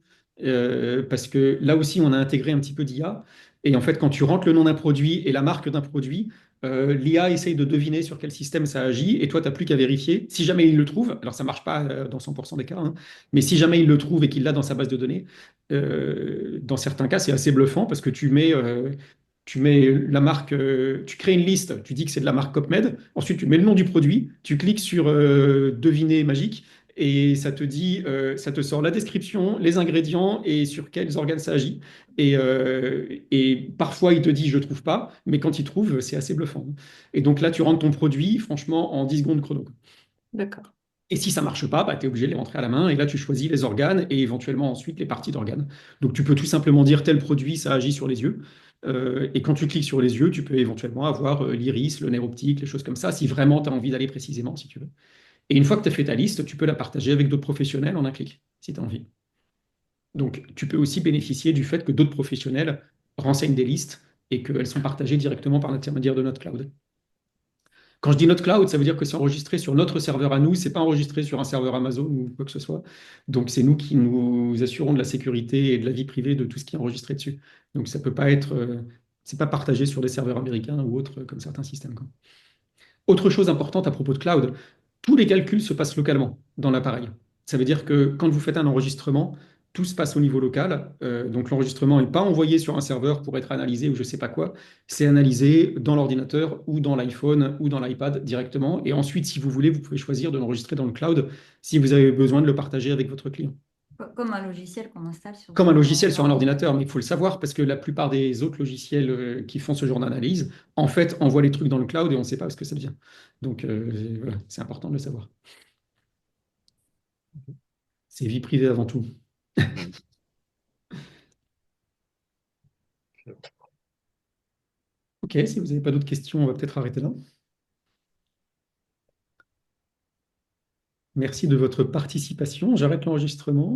parce que là aussi, on a intégré un petit peu d'IA. Et en fait, quand tu rentres le nom d'un produit et la marque d'un produit, l'IA essaye de deviner sur quel système ça agit, et toi, tu n'as plus qu'à vérifier. Si jamais il le trouve, alors ça ne marche pas dans 100% des cas, hein, mais si jamais il le trouve et qu'il l'a dans sa base de données, dans certains cas, c'est assez bluffant parce que tu mets la marque, tu crées une liste, tu dis que c'est de la marque CopMed, ensuite tu mets le nom du produit, tu cliques sur deviner magique et ça te sort la description, les ingrédients et sur quels organes ça agit. Et parfois il te dit je trouve pas, mais quand il trouve, c'est assez bluffant. Et donc là, tu rentres ton produit, franchement, en 10 secondes chrono. D'accord. Et si ça marche pas, bah, tu es obligé de les rentrer à la main. Et là, tu choisis les organes et éventuellement ensuite les parties d'organes. Donc, tu peux tout simplement dire tel produit, ça agit sur les yeux. Et quand tu cliques sur les yeux, tu peux éventuellement avoir l'iris, le nerf optique, les choses comme ça, si vraiment tu as envie d'aller précisément, si tu veux. Et une fois que tu as fait ta liste, tu peux la partager avec d'autres professionnels en un clic, si tu as envie. Donc, tu peux aussi bénéficier du fait que d'autres professionnels renseignent des listes et qu'elles sont partagées directement par l'intermédiaire de notre cloud. Quand je dis notre cloud, ça veut dire que c'est enregistré sur notre serveur à nous, c'est pas enregistré sur un serveur Amazon ou quoi que ce soit. Donc c'est nous qui nous assurons de la sécurité et de la vie privée de tout ce qui est enregistré dessus. Donc ça peut pas être, c'est pas partagé sur des serveurs américains ou autres comme certains systèmes, quoi. Autre chose importante à propos de cloud, tous les calculs se passent localement dans l'appareil. Ça veut dire que quand vous faites un enregistrement, tout se passe au niveau local. Donc l'enregistrement n'est pas envoyé sur un serveur pour être analysé ou je ne sais pas quoi. C'est analysé dans l'ordinateur ou dans l'iPhone ou dans l'iPad directement. Et ensuite, si vous voulez, vous pouvez choisir de l'enregistrer dans le cloud si vous avez besoin de le partager avec votre client. Comme un logiciel qu'on installe sur Comme un son logiciel sur un ordi. ordinateur, mais il faut le savoir parce que la plupart des autres logiciels qui font ce genre d'analyse, en fait, envoient les trucs dans le cloud et on ne sait pas ce que ça devient. Donc, voilà, c'est important de le savoir. C'est vie privée avant tout. Mhm. Ok, si vous n'avez pas d'autres questions, on va peut-être arrêter là. Merci de votre participation. J'arrête l'enregistrement.